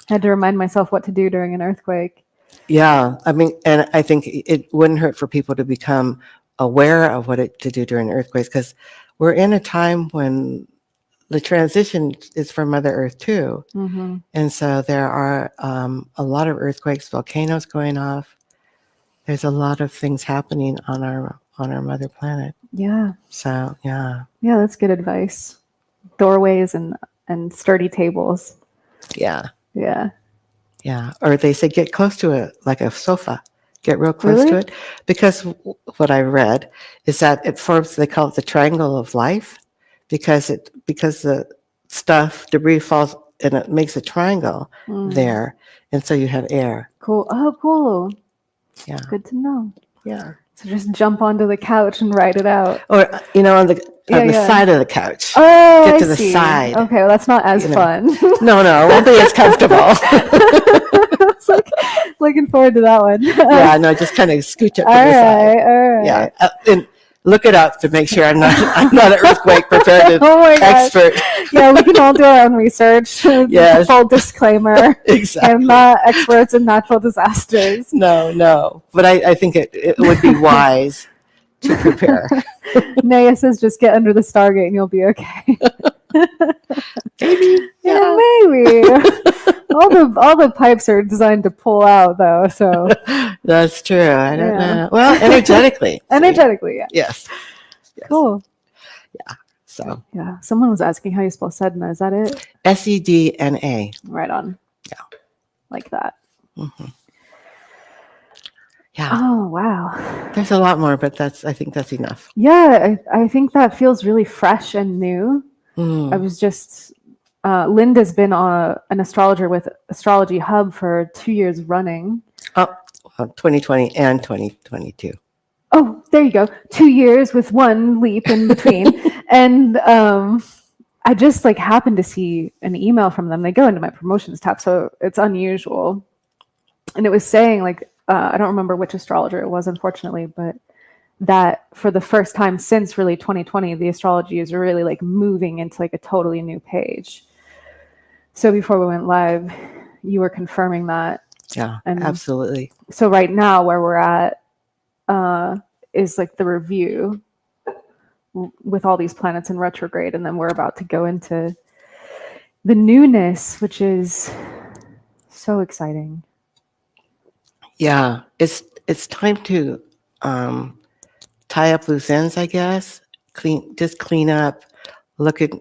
I had to remind myself what to do during an earthquake. Yeah, I mean, and I think it wouldn't hurt for people to become aware of what to do during earthquakes, because we're in a time when the transition is for Mother Earth too. And so there are a lot of earthquakes, volcanoes going off. There's a lot of things happening on our mother planet. Yeah. So yeah. Yeah, that's good advice. Doorways and sturdy tables. Yeah. Yeah. Yeah. Or they say get close to it, like a sofa. Get real close to it. Because what I read is that it forms, they call it the triangle of life, because the debris falls and it makes a triangle there. And so you have air. Cool. Oh, cool. Yeah. Good to know. Yeah. So just jump onto the couch and write it out. Or, on the side of the couch. Oh, Get to the side. Okay, well, that's not as fun. No, it won't be as comfortable. It's like looking forward to that one. Yeah, no, just kind of scooch up to the side. All right. Yeah, and look it up to make sure I'm not an earthquake prepared expert. Yeah, we can all do our own research. Yes. Full disclaimer. Exactly. I'm not experts in natural disasters. No. But I think it would be wise to prepare. Naya says just get under the Stargate and you'll be okay. Maybe. Yeah, maybe. all the pipes are designed to pull out though, so that's true. I don't know. Well, energetically. Energetically, yeah. Yes. Cool. Yeah. So yeah. Someone was asking how you spell Sedna. Is that it? Sedna. Right on. Yeah. Like that. Yeah. Oh wow. There's a lot more, but I think that's enough. Yeah, I think that feels really fresh and new. I was just Linda's been an astrologer with Astrology Hub for 2 years running. Oh, 2020 and 2022. Oh, there you go. 2 years with one leap in between. And I just happened to see an email from them. They go into my promotions tab, so it's unusual. And it was saying I don't remember which astrologer it was, unfortunately, but that for the first time since really 2020, the astrology is really moving into a totally new page. So before we went live, you were confirming that. Yeah, absolutely. So right now where we're at is the review with all these planets in retrograde, and then we're about to go into the newness, which is so exciting. Yeah, it's time to tie up loose ends, I guess. Clean up, look at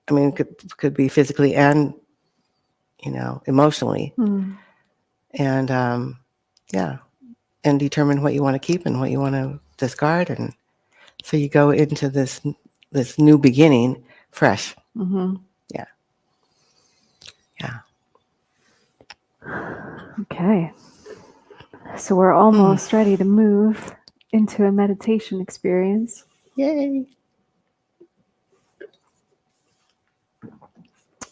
I mean, could be physically and, emotionally. And yeah, and determine what you want to keep and what you want to discard. And so you go into this new beginning fresh. Yeah. Yeah. Okay. So we're almost ready to move into a meditation experience. Yay.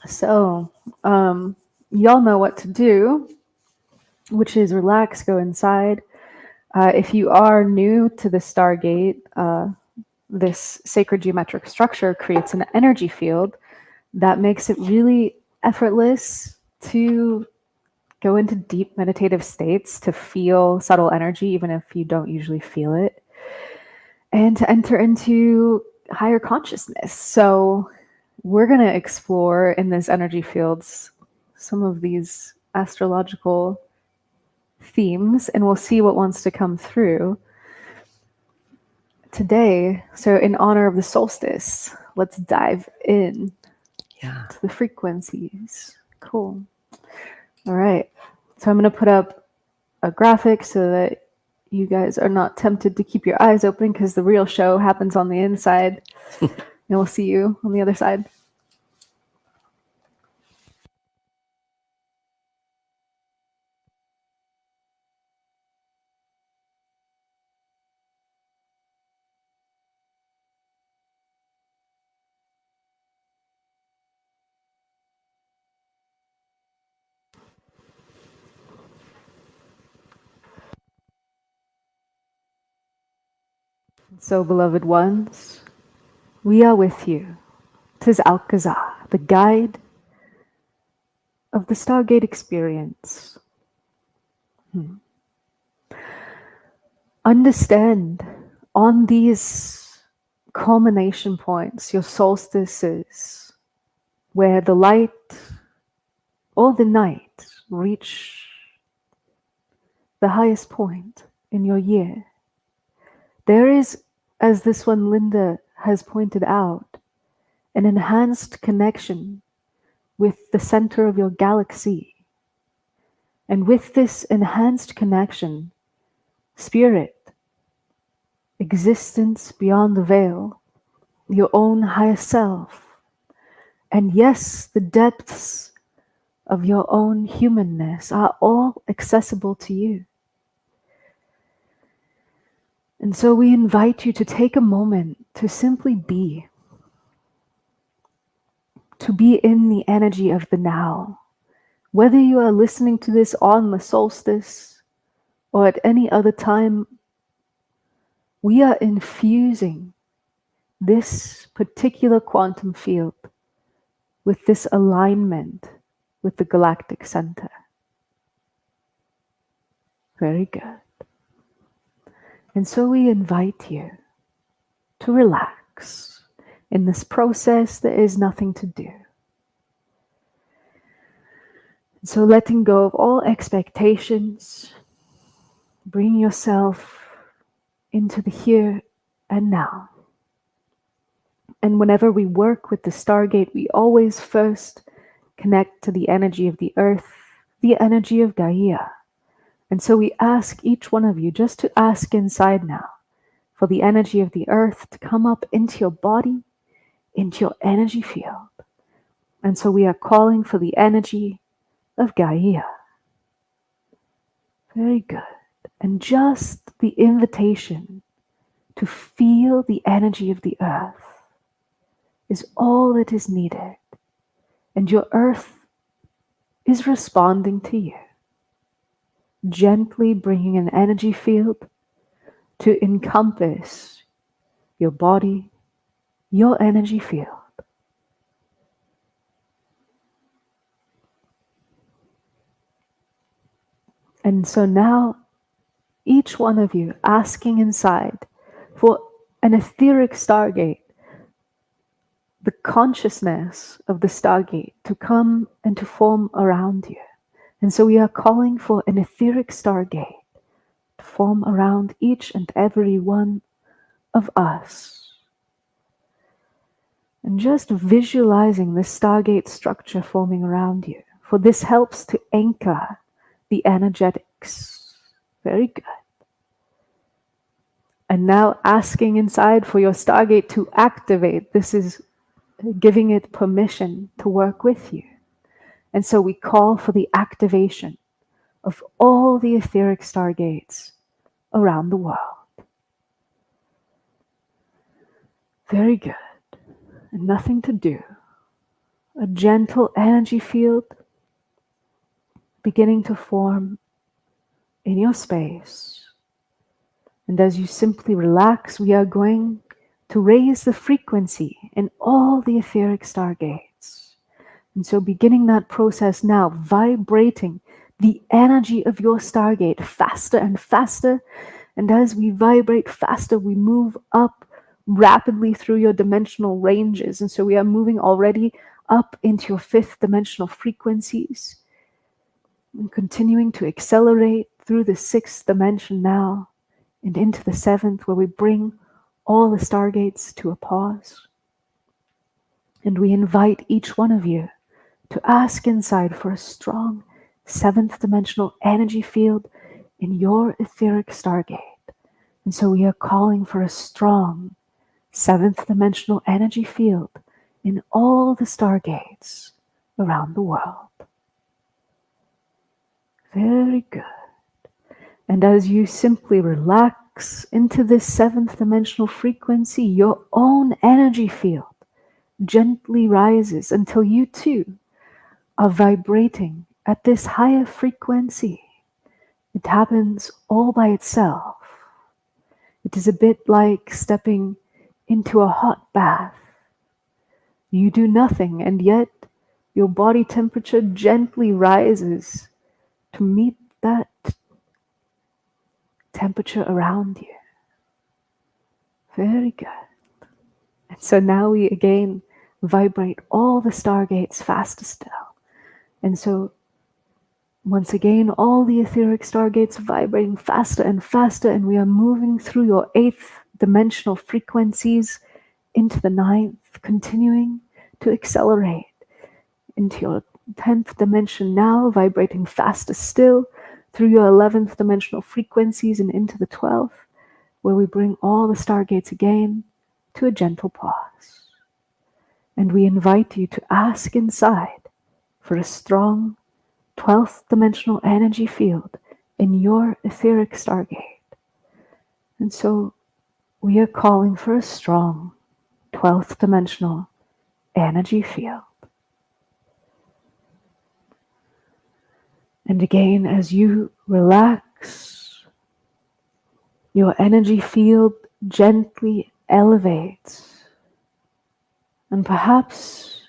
So, y'all know what to do, which is relax, go inside. If you are new to the Stargate, this sacred geometric structure creates an energy field that makes it really effortless to go into deep meditative states, to feel subtle energy, even if you don't usually feel it, and to enter into higher consciousness. So we're going to explore in this energy fields some of these astrological themes, and we'll see what wants to come through today. So in honor of the solstice, let's dive in to the frequencies. Cool. All right. So I'm going to put up a graphic so that you guys are not tempted to keep your eyes open, because the real show happens on the inside. And we'll see you on the other side. So, beloved ones, we are with you. 'Tis Alcazar, the guide of the Stargate experience. Understand, on these culmination points, your solstices, where the light or the night reach the highest point in your year, there is, as this one Linda has pointed out, an enhanced connection with the center of your galaxy. And with this enhanced connection, spirit, existence beyond the veil, your own higher self, and yes, the depths of your own humanness are all accessible to you. And so we invite you to take a moment to simply be, to be in the energy of the now. Whether you are listening to this on the solstice or at any other time, we are infusing this particular quantum field with this alignment with the galactic center. Very good. And so we invite you to relax. In this process, there is nothing to do. So letting go of all expectations, bring yourself into the here and now. And whenever we work with the Stargate, we always first connect to the energy of the earth, the energy of Gaia. And so we ask each one of you just to ask inside now for the energy of the earth to come up into your body, into your energy field. And so we are calling for the energy of Gaia. Very good. And just the invitation to feel the energy of the earth is all that is needed. And your earth is responding to you, gently bringing an energy field to encompass your body, your energy field. And so now, each one of you asking inside for an etheric Stargate, the consciousness of the Stargate to come and to form around you. And so we are calling for an etheric Stargate to form around each and every one of us. And just visualizing the Stargate structure forming around you. For this helps to anchor the energetics. Very good. And now asking inside for your Stargate to activate. This is giving it permission to work with you. And so we call for the activation of all the etheric Stargates around the world. Very good. And nothing to do. A gentle energy field beginning to form in your space. And as you simply relax, we are going to raise the frequency in all the etheric Stargates. And so beginning that process now, vibrating the energy of your Stargate faster and faster. And as we vibrate faster, we move up rapidly through your dimensional ranges. And so we are moving already up into your 5th dimensional frequencies and continuing to accelerate through the 6th dimension now and into the 7th, where we bring all the Stargates to a pause. And we invite each one of you to ask inside for a strong 7th dimensional energy field in your etheric Stargate. And so we are calling for a strong 7th dimensional energy field in all the Stargates around the world. Very good. And as you simply relax into this 7th dimensional frequency, your own energy field gently rises until you too are vibrating at this higher frequency. It happens all by itself. It is a bit like stepping into a hot bath. You do nothing, and yet your body temperature gently rises to meet that temperature around you. Very good. And so now we again vibrate all the Stargates faster still. And so once again, all the etheric Stargates vibrating faster and faster, and we are moving through your 8th dimensional frequencies into the 9th, continuing to accelerate into your 10th dimension now, vibrating faster still through your 11th dimensional frequencies and into the 12th, where we bring all the Stargates again to a gentle pause. And we invite you to ask inside for a strong 12th dimensional energy field in your etheric Stargate. And so we are calling for a strong 12th dimensional energy field. And again, as you relax, your energy field gently elevates. And perhaps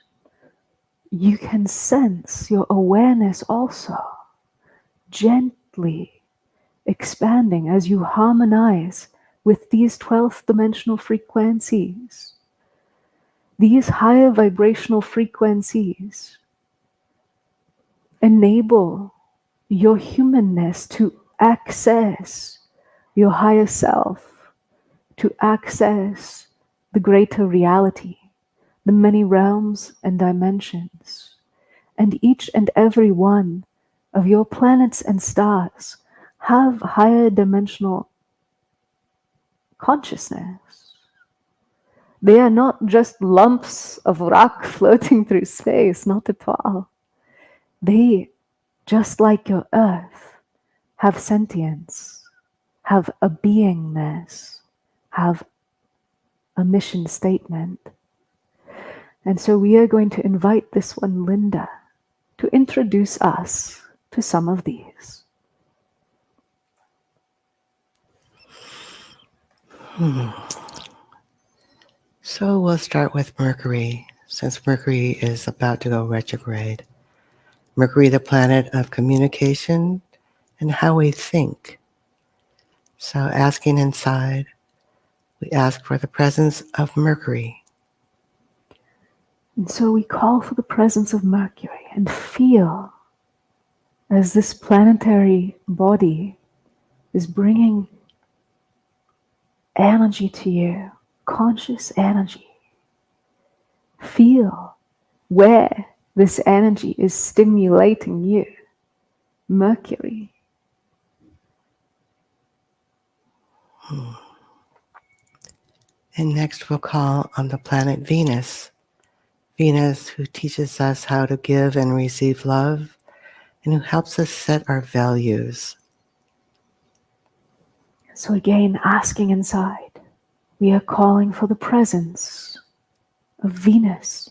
you can sense your awareness also gently expanding as you harmonize with these 12th dimensional frequencies. These higher vibrational frequencies enable your humanness to access your higher self, to access the greater reality, the many realms and dimensions. And each and every one of your planets and stars have higher dimensional consciousness. They are not just lumps of rock floating through space, not at all. They, just like your Earth, have sentience, have a beingness, have a mission statement. And so we are going to invite this one, Linda, to introduce us to some of these. So we'll start with Mercury, since Mercury is about to go retrograde. Mercury, the planet of communication and how we think. So asking inside, we ask for the presence of Mercury. And so we call for the presence of Mercury and feel as this planetary body is bringing energy to you, conscious energy. Feel where this energy is stimulating you. Mercury. And next we'll call on the planet Venus. Venus, who teaches us how to give and receive love, and who helps us set our values. So again, asking inside, we are calling for the presence of Venus.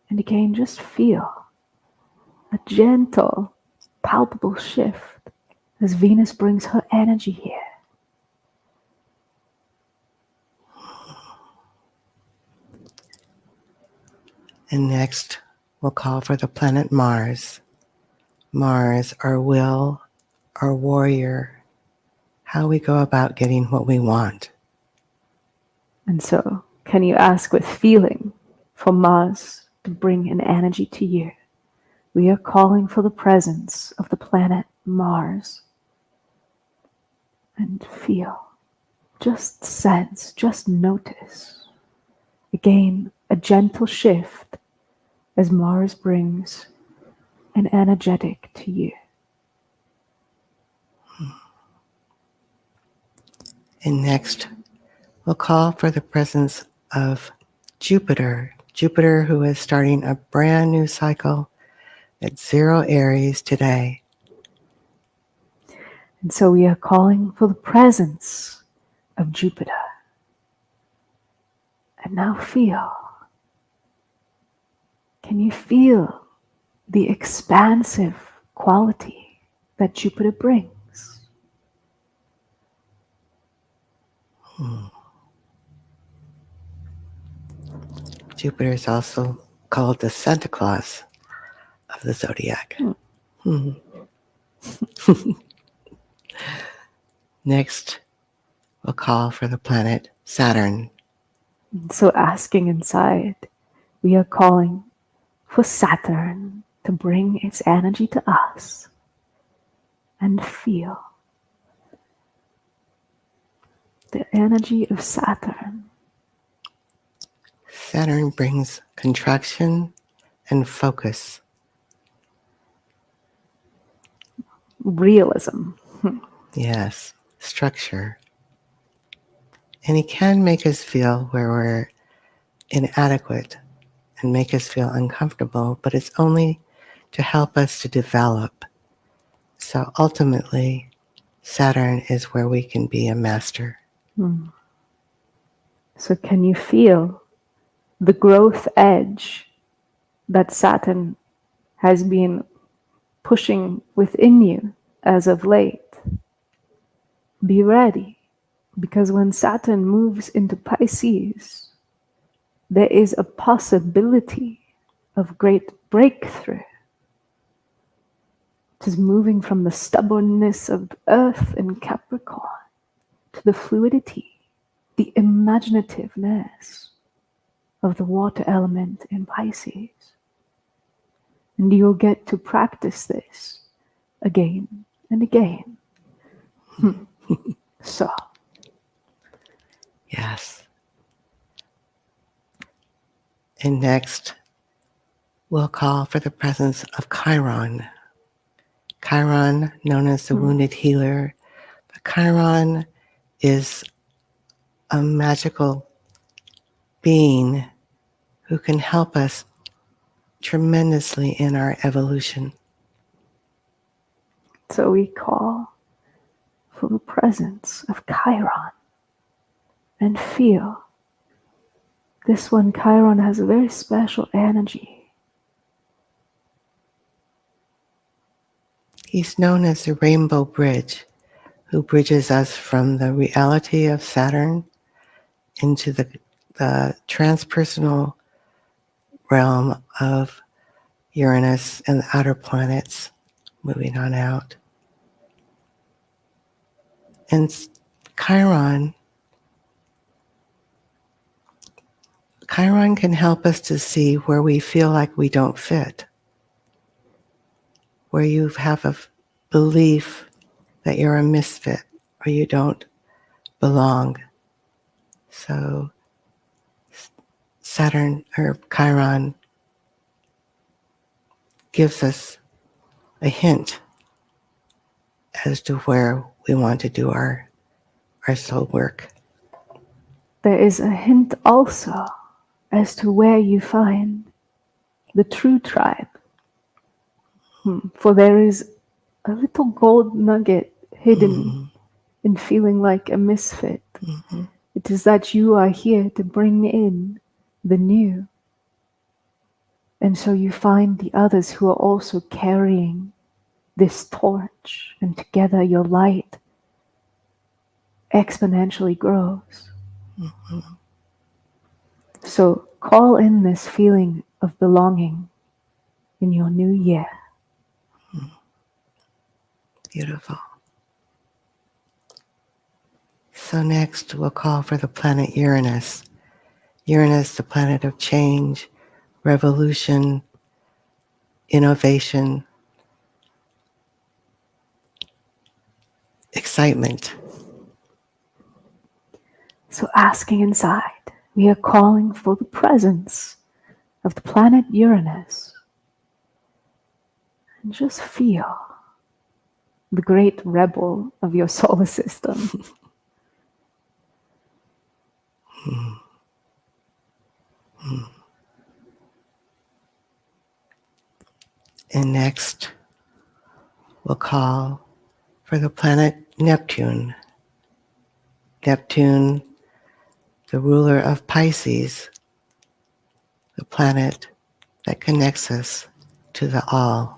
And again, just feel a gentle, palpable shift as Venus brings her energy here. And next, we'll call for the planet Mars. Mars, our will, our warrior, how we go about getting what we want. And so, can you ask with feeling for Mars to bring an energy to you? We are calling for the presence of the planet Mars. And feel, just sense, just notice. Again, a gentle shift as Mars brings an energetic to you. And next, we'll call for the presence of Jupiter. Jupiter, who is starting a brand new cycle at 0 Aries today. And so we are calling for the presence of Jupiter. And now feel. Can you feel the expansive quality that Jupiter brings? Jupiter is also called the Santa Claus of the zodiac. Next, we'll call for the planet Saturn. So asking inside, we are calling for Saturn to bring its energy to us and feel the energy of Saturn. Saturn brings contraction and focus. Realism. Yes, structure. And he can make us feel where we're inadequate and make us feel uncomfortable, but it's only to help us to develop. So ultimately, Saturn is where we can be a master. So can you feel the growth edge that Saturn has been pushing within you as of late? Be ready, because when Saturn moves into Pisces, there is a possibility of great breakthrough. It is moving from the stubbornness of Earth in Capricorn to the fluidity, the imaginativeness of the water element in Pisces. And you'll get to practice this again and again. So. Yes. And next, we'll call for the presence of Chiron. Chiron, known as the wounded healer. But Chiron is a magical being who can help us tremendously in our evolution. So we call for the presence of Chiron and feel this one. Chiron has a very special energy. He's known as the Rainbow Bridge, who bridges us from the reality of Saturn into the transpersonal realm of Uranus and the outer planets, moving on out. And Chiron can help us to see where we feel like we don't fit, where you have a belief that you're a misfit or you don't belong. So Saturn or Chiron gives us a hint as to where we want to do our soul work. There is a hint also as to where you find the true tribe. For there is a little gold nugget hidden in feeling like a misfit. It is that you are here to bring in the new. And so you find the others who are also carrying this torch, and together your light exponentially grows. So call in this feeling of belonging in your new year. Beautiful. So next we'll call for the planet Uranus. Uranus, the planet of change, revolution, innovation, excitement. So asking inside, we are calling for the presence of the planet Uranus. And just feel the great rebel of your solar system. And next, we'll call for the planet Neptune. Neptune, the ruler of Pisces, the planet that connects us to the all.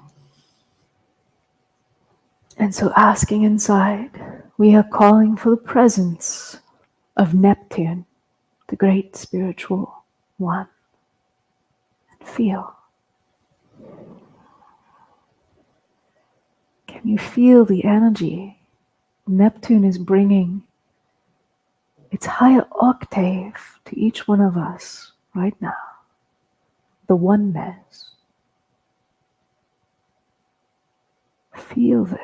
And so asking inside, we are calling for the presence of Neptune, the great spiritual one. And feel. Can you feel the energy Neptune is bringing its higher octave to each one of us right now? The oneness. Feel this.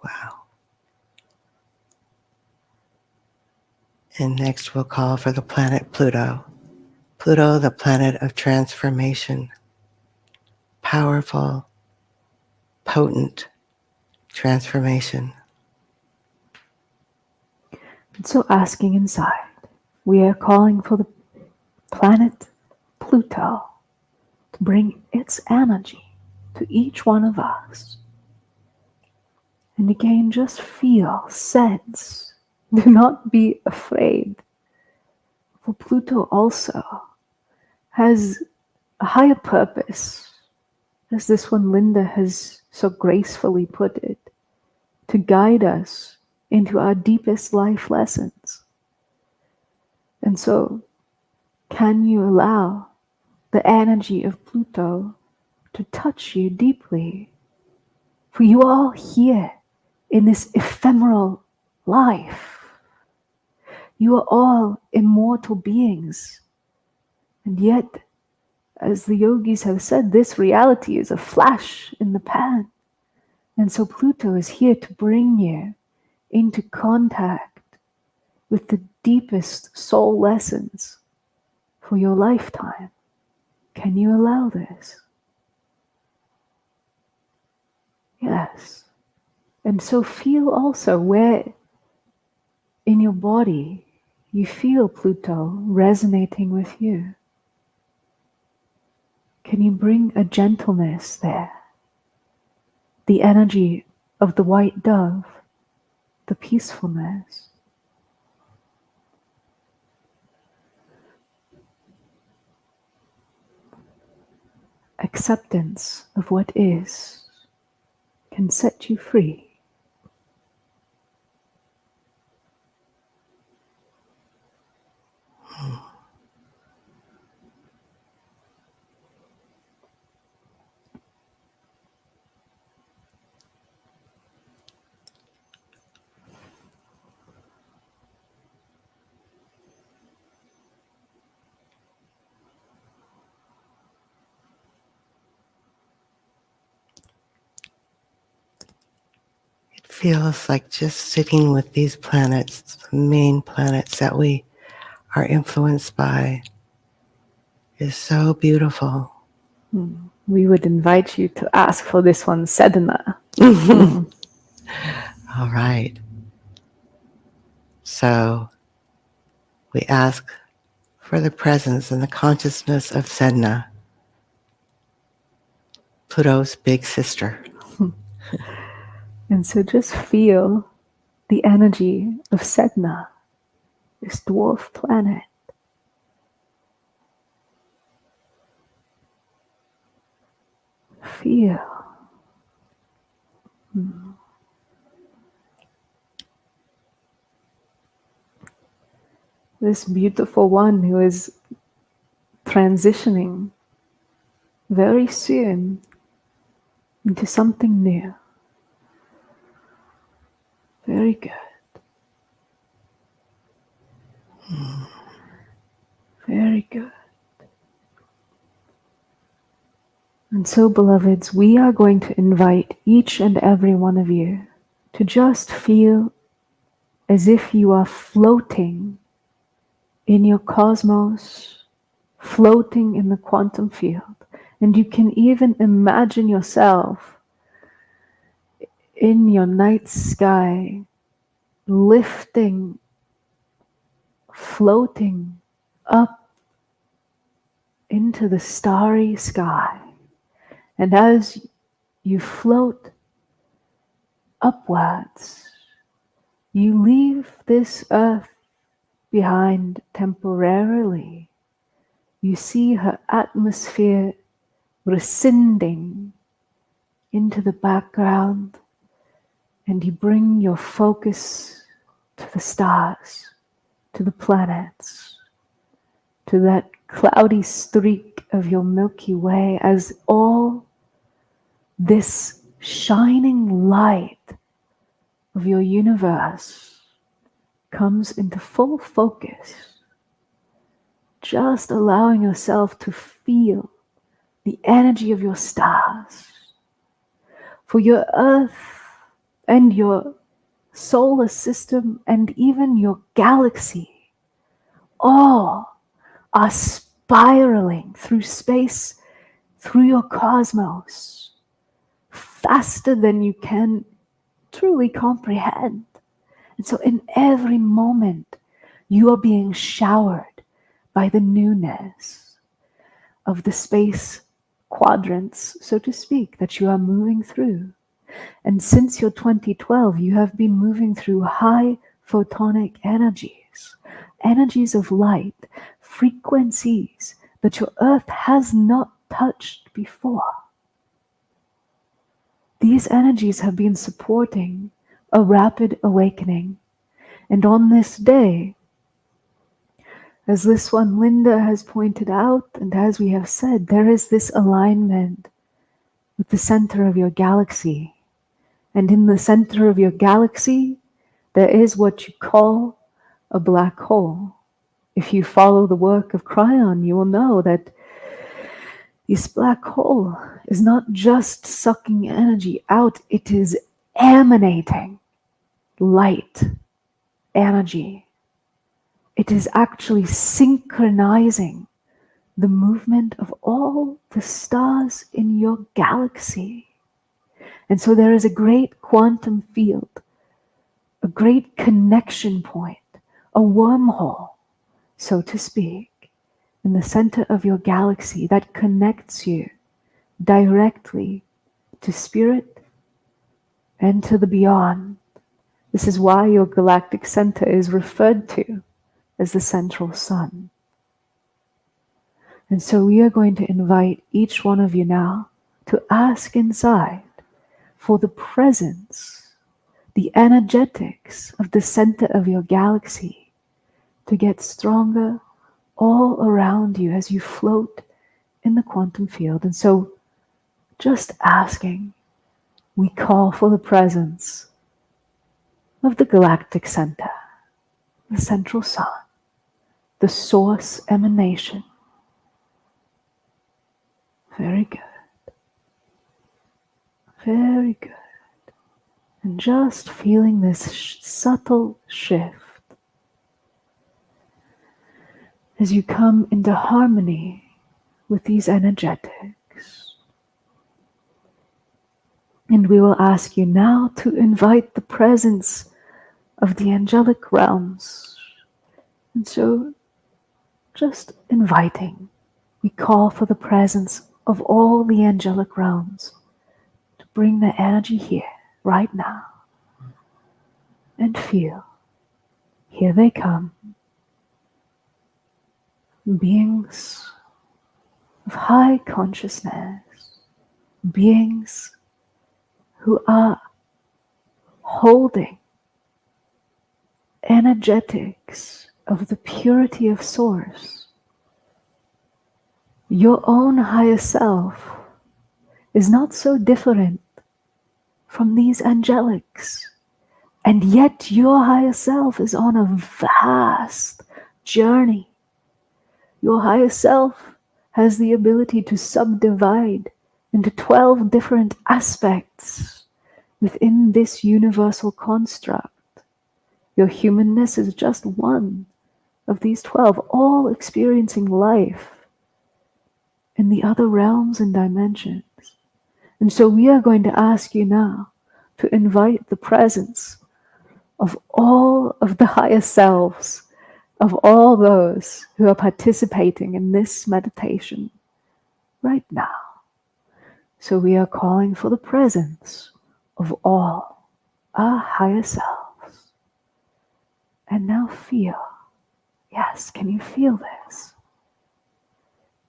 Wow. And next we'll call for the planet Pluto. Pluto, the planet of transformation. Powerful, potent transformation. And so asking inside, we are calling for the planet Pluto to bring its energy to each one of us. And again, just feel, sense. Do not be afraid. For Pluto also has a higher purpose, as this one Linda has so gracefully put it, to guide us into our deepest life lessons. And so, can you allow the energy of Pluto to touch you deeply? For you are all here in this ephemeral life. You are all immortal beings. And yet, as the yogis have said, this reality is a flash in the pan. And so Pluto is here to bring you into contact with the deepest soul lessons for your lifetime. Can you allow this? Yes. And so feel also where in your body you feel Pluto resonating with you. Can you bring a gentleness there? The energy of the white dove, the peacefulness. Acceptance of what is can set you free. feels like just sitting with these planets, the main planets that we are influenced by, is so beautiful. We would invite you to ask for this one, Sedna. All right. So we ask for the presence and the consciousness of Sedna, Pluto's big sister. And so just feel the energy of Sedna, this dwarf planet. Feel. This beautiful one who is transitioning very soon into something new. Very good. Very good. And so, beloveds, we are going to invite each and every one of you to just feel as if you are floating in your cosmos, floating in the quantum field. And you can even imagine yourself in your night sky, lifting, floating up into the starry sky. And as you float upwards, you leave this earth behind temporarily. You see her atmosphere rescinding into the background, and you bring your focus to the stars, to the planets, to that cloudy streak of your Milky Way, as all this shining light of your universe comes into full focus. Just allowing yourself to feel the energy of your stars. For your Earth and your solar system and even your galaxy all are spiraling through space, through your cosmos, faster than you can truly comprehend. And so in every moment, you are being showered by the newness of the space quadrants, so to speak, that you are moving through. And since your 2012, you have been moving through high photonic energies, energies of light, frequencies that your Earth has not touched before. These energies have been supporting a rapid awakening. And on this day, as this one Linda has pointed out, and as we have said, there is this alignment with the center of your galaxy. And in the center of your galaxy, there is what you call a black hole. If you follow the work of Cryon, you will know that this black hole is not just sucking energy out, it is emanating light, energy. It is actually synchronizing the movement of all the stars in your galaxy. And so there is a great quantum field, a great connection point, a wormhole, so to speak, in the center of your galaxy that connects you directly to spirit and to the beyond. This is why your galactic center is referred to as the central sun. And so we are going to invite each one of you now to ask inside for the presence, the energetics of the center of your galaxy to get stronger all around you as you float in the quantum field. And so just asking, we call for the presence of the galactic center, the central sun, the source emanation. Very good. Very good. And just feeling this subtle shift as you come into harmony with these energetics. And we will ask you now to invite the presence of the angelic realms. And so, just inviting, we call for the presence of all the angelic realms to bring the energy here, right now. And feel, here they come. Beings of high consciousness, beings who are holding energetics of the purity of Source. Your own higher self is not so different from these angelics, and yet your higher self is on a vast journey. Your higher self has the ability to subdivide into 12 different aspects within this universal construct. Your humanness is just one of these 12, all experiencing life in the other realms and dimensions. And so we are going to ask you now to invite the presence of all of the higher selves, of all those who are participating in this meditation right now. So we are calling for the presence of all our higher selves. And now feel. Yes, can you feel this?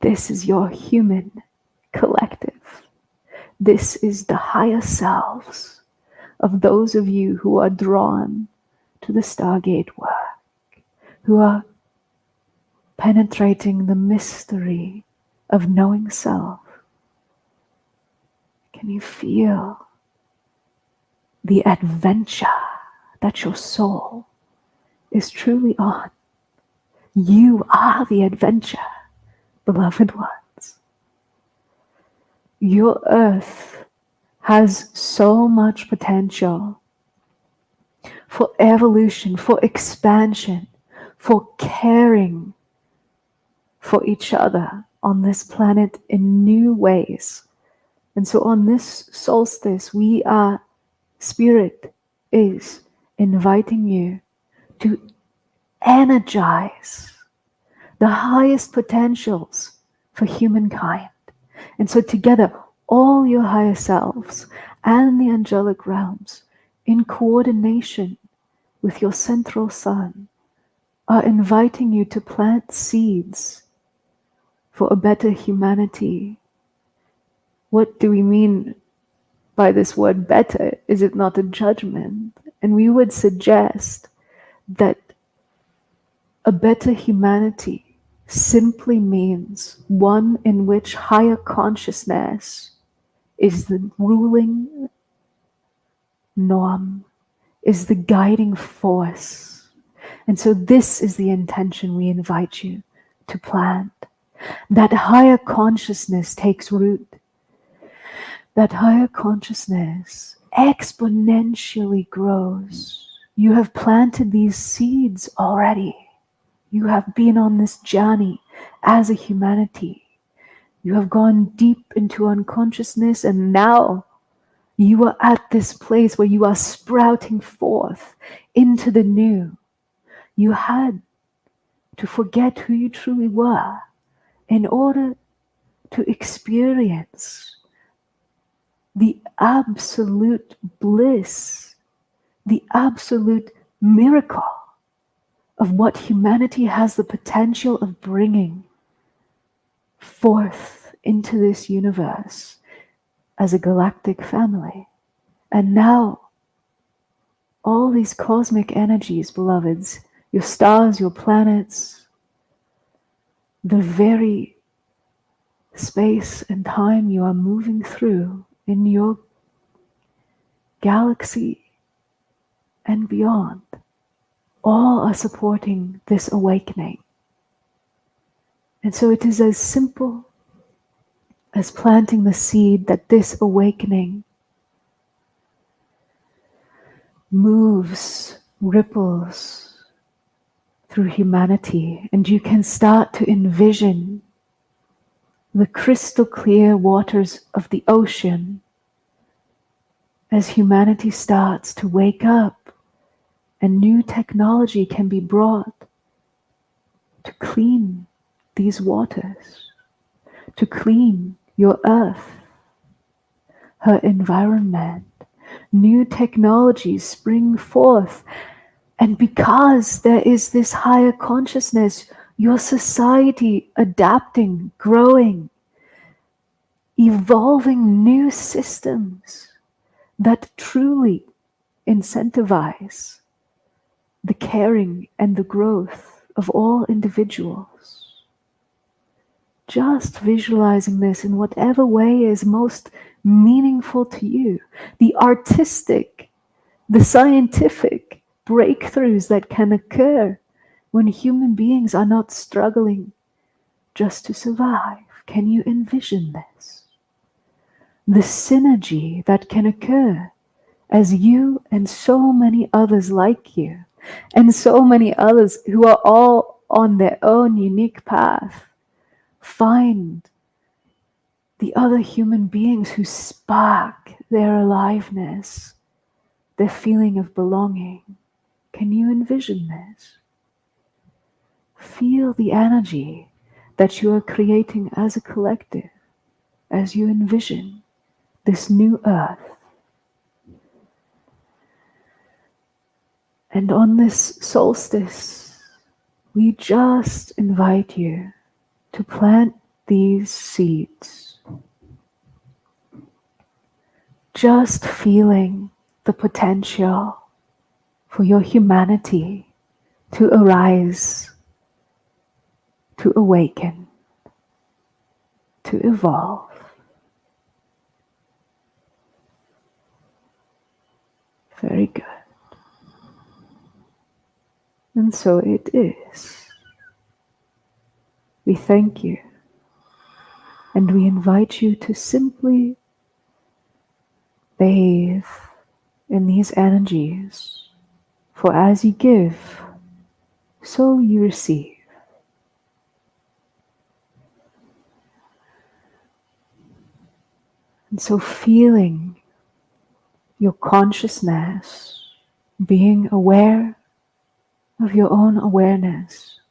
This is your human collective. This is the higher selves of those of you who are drawn to the Stargate work, who are penetrating the mystery of knowing self. Can you feel the adventure that your soul is truly on? You are the adventure, beloved ones. Your earth has so much potential for evolution, for expansion, for caring for each other on this planet in new ways. And so on this solstice, Spirit is inviting you to energize the highest potentials for humankind. And so together, all your higher selves and the angelic realms, in coordination with your central sun, are inviting you to plant seeds for a better humanity. What do we mean by this word better? Is it not a judgment? And we would suggest that a better humanity simply means one in which higher consciousness is the ruling norm, is the guiding force. And so this is the intention we invite you to plant. That higher consciousness takes root. That higher consciousness exponentially grows. You have planted these seeds already. You have been on this journey as a humanity. You have gone deep into unconsciousness, and now you are at this place where you are sprouting forth into the new. You had to forget who you truly were in order to experience the absolute bliss, the absolute miracle of what humanity has the potential of bringing forth into this universe as a galactic family. And now, all these cosmic energies, beloveds, your stars, your planets, the very space and time you are moving through in your galaxy and beyond, all are supporting this awakening. And so it is as simple as planting the seed that this awakening moves, ripples through humanity, and you can start to envision the crystal clear waters of the ocean as humanity starts to wake up and new technology can be brought to clean these waters, to clean your earth, her environment. New technologies spring forth, and because there is this higher consciousness, your society adapting, growing, evolving new systems that truly incentivize the caring and the growth of all individuals. Just visualizing this in whatever way is most meaningful to you. The artistic, the scientific breakthroughs that can occur when human beings are not struggling just to survive. Can you envision this? The synergy that can occur as you and so many others like you, and so many others who are all on their own unique path, find the other human beings who spark their aliveness, their feeling of belonging. Can you envision this? Feel the energy that you are creating as a collective as you envision this new earth. And on this solstice, we just invite you to plant these seeds. Just feeling the potential for your humanity to arise, to awaken, to evolve. Very good. And so it is. We thank you, and we invite you to simply bathe in these energies, for as you give, so you receive. And so feeling your consciousness, being aware of your own awareness,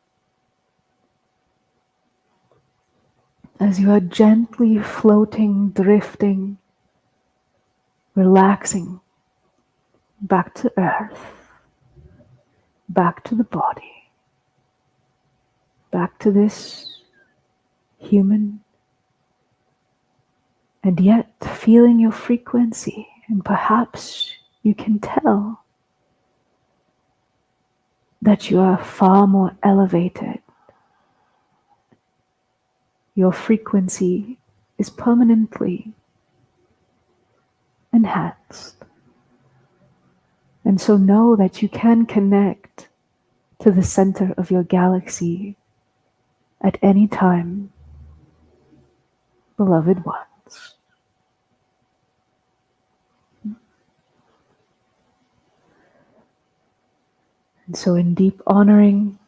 as you are gently floating, drifting, relaxing back to earth, back to the body, back to this human, and yet feeling your frequency, and perhaps you can tell that you are far more elevated. Your frequency is permanently enhanced. And so know that you can connect to the center of your galaxy at any time, beloved ones. And so in deep honoring,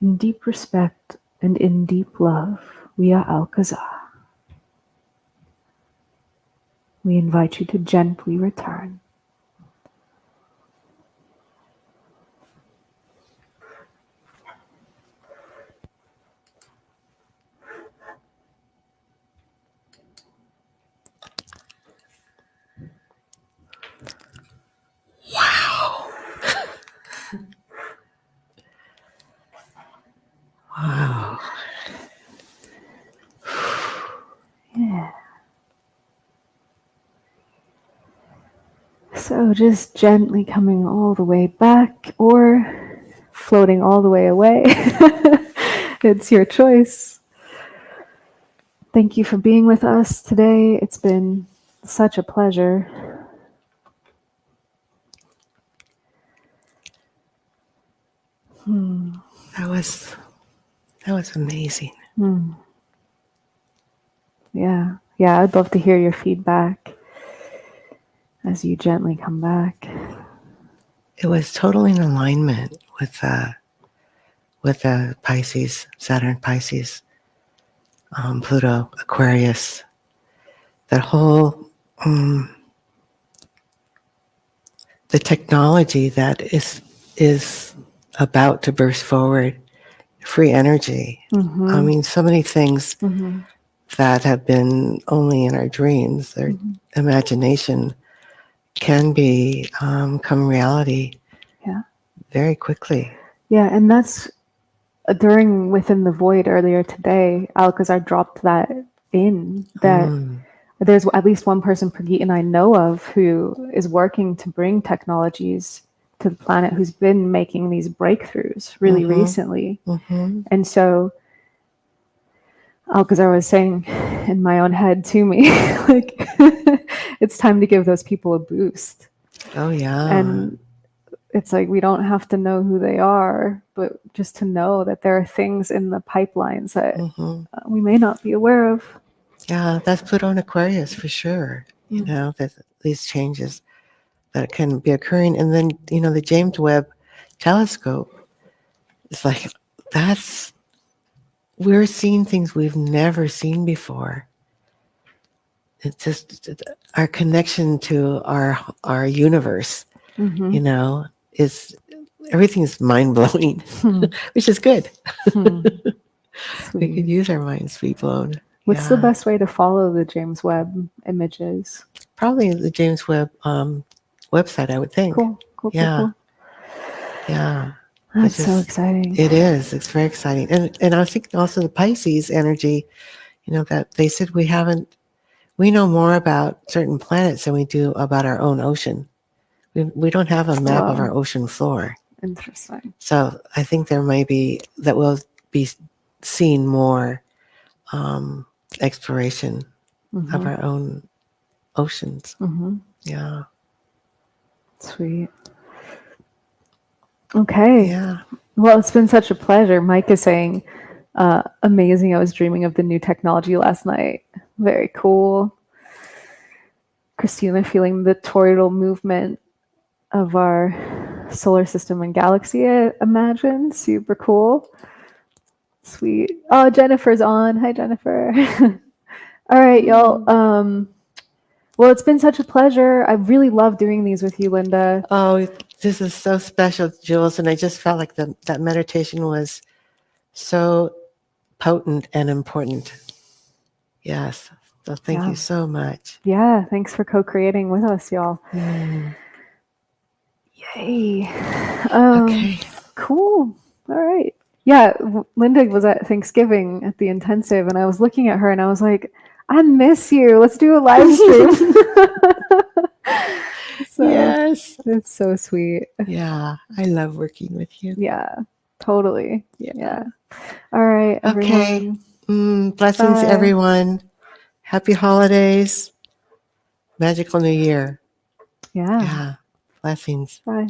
in deep respect, and in deep love, we are Alcazar. We invite you to gently return. Wow. Yeah. So just gently coming all the way back or floating all the way away. It's your choice. Thank you for being with us today. It's been such a pleasure. That was amazing. Yeah, I'd love to hear your feedback as you gently come back. it was totally in alignment with Pisces, Saturn, Pisces, Pluto, Aquarius. That whole the technology that is about to burst forward, free energy. I mean, so many things that have been only in our dreams, their imagination, can become reality. Yeah. Very quickly. Yeah, and that's during Within the Void earlier today, Alcazar dropped that in that there's at least one person Prageet and I know of who is working to bring technologies to the planet, who's been making these breakthroughs really recently. And so Alcazar was saying in my own head to me, like, it's time to give those people a boost. Oh yeah. And it's like, we don't have to know who they are, but just to know that there are things in the pipelines that we may not be aware of. Yeah, that's Pluto and Aquarius for sure. You know, that these changes that can be occurring. And then, you know, the James Webb telescope, it's like, we're seeing things we've never seen before. It's just our connection to our universe, you know, everything's mind-blowing, which is good. We could use our minds to be blown. What's the best way to follow the James Webb images? Probably the James Webb website, I would think. Cool. Yeah. That's so exciting. It is. It's very exciting. And I think also the Pisces energy, you know, that they said we know more about certain planets than we do about our own ocean. We don't have a map of our ocean floor. Interesting. So I think there may be, that we'll be seeing more exploration of our own oceans. Yeah. Sweet. Okay. Yeah. Well, it's been such a pleasure. Mike is saying, amazing. I was dreaming of the new technology last night. Very cool. Christina feeling the toroidal movement of our solar system and galaxy, I imagine. Super cool. Sweet. Oh, Jennifer's on. Hi, Jennifer. All right, y'all. Well, it's been such a pleasure. I really love doing these with you, Linda. Oh, this is so special, Jules. And I just felt like that meditation was so potent and important. Yes. So thank you so much. Yeah. Thanks for co-creating with us, y'all. Yay. Okay. Cool. All right. Yeah. Linda was at Thanksgiving at the intensive, and I was looking at her and I was like, I miss you. Let's do a live stream. Yes. It's so sweet. Yeah. I love working with you. Yeah. Totally. Yeah. All right. Everyone. Okay. Blessings, everyone. Happy holidays. Magical New Year. Yeah. Yeah. Blessings. Bye.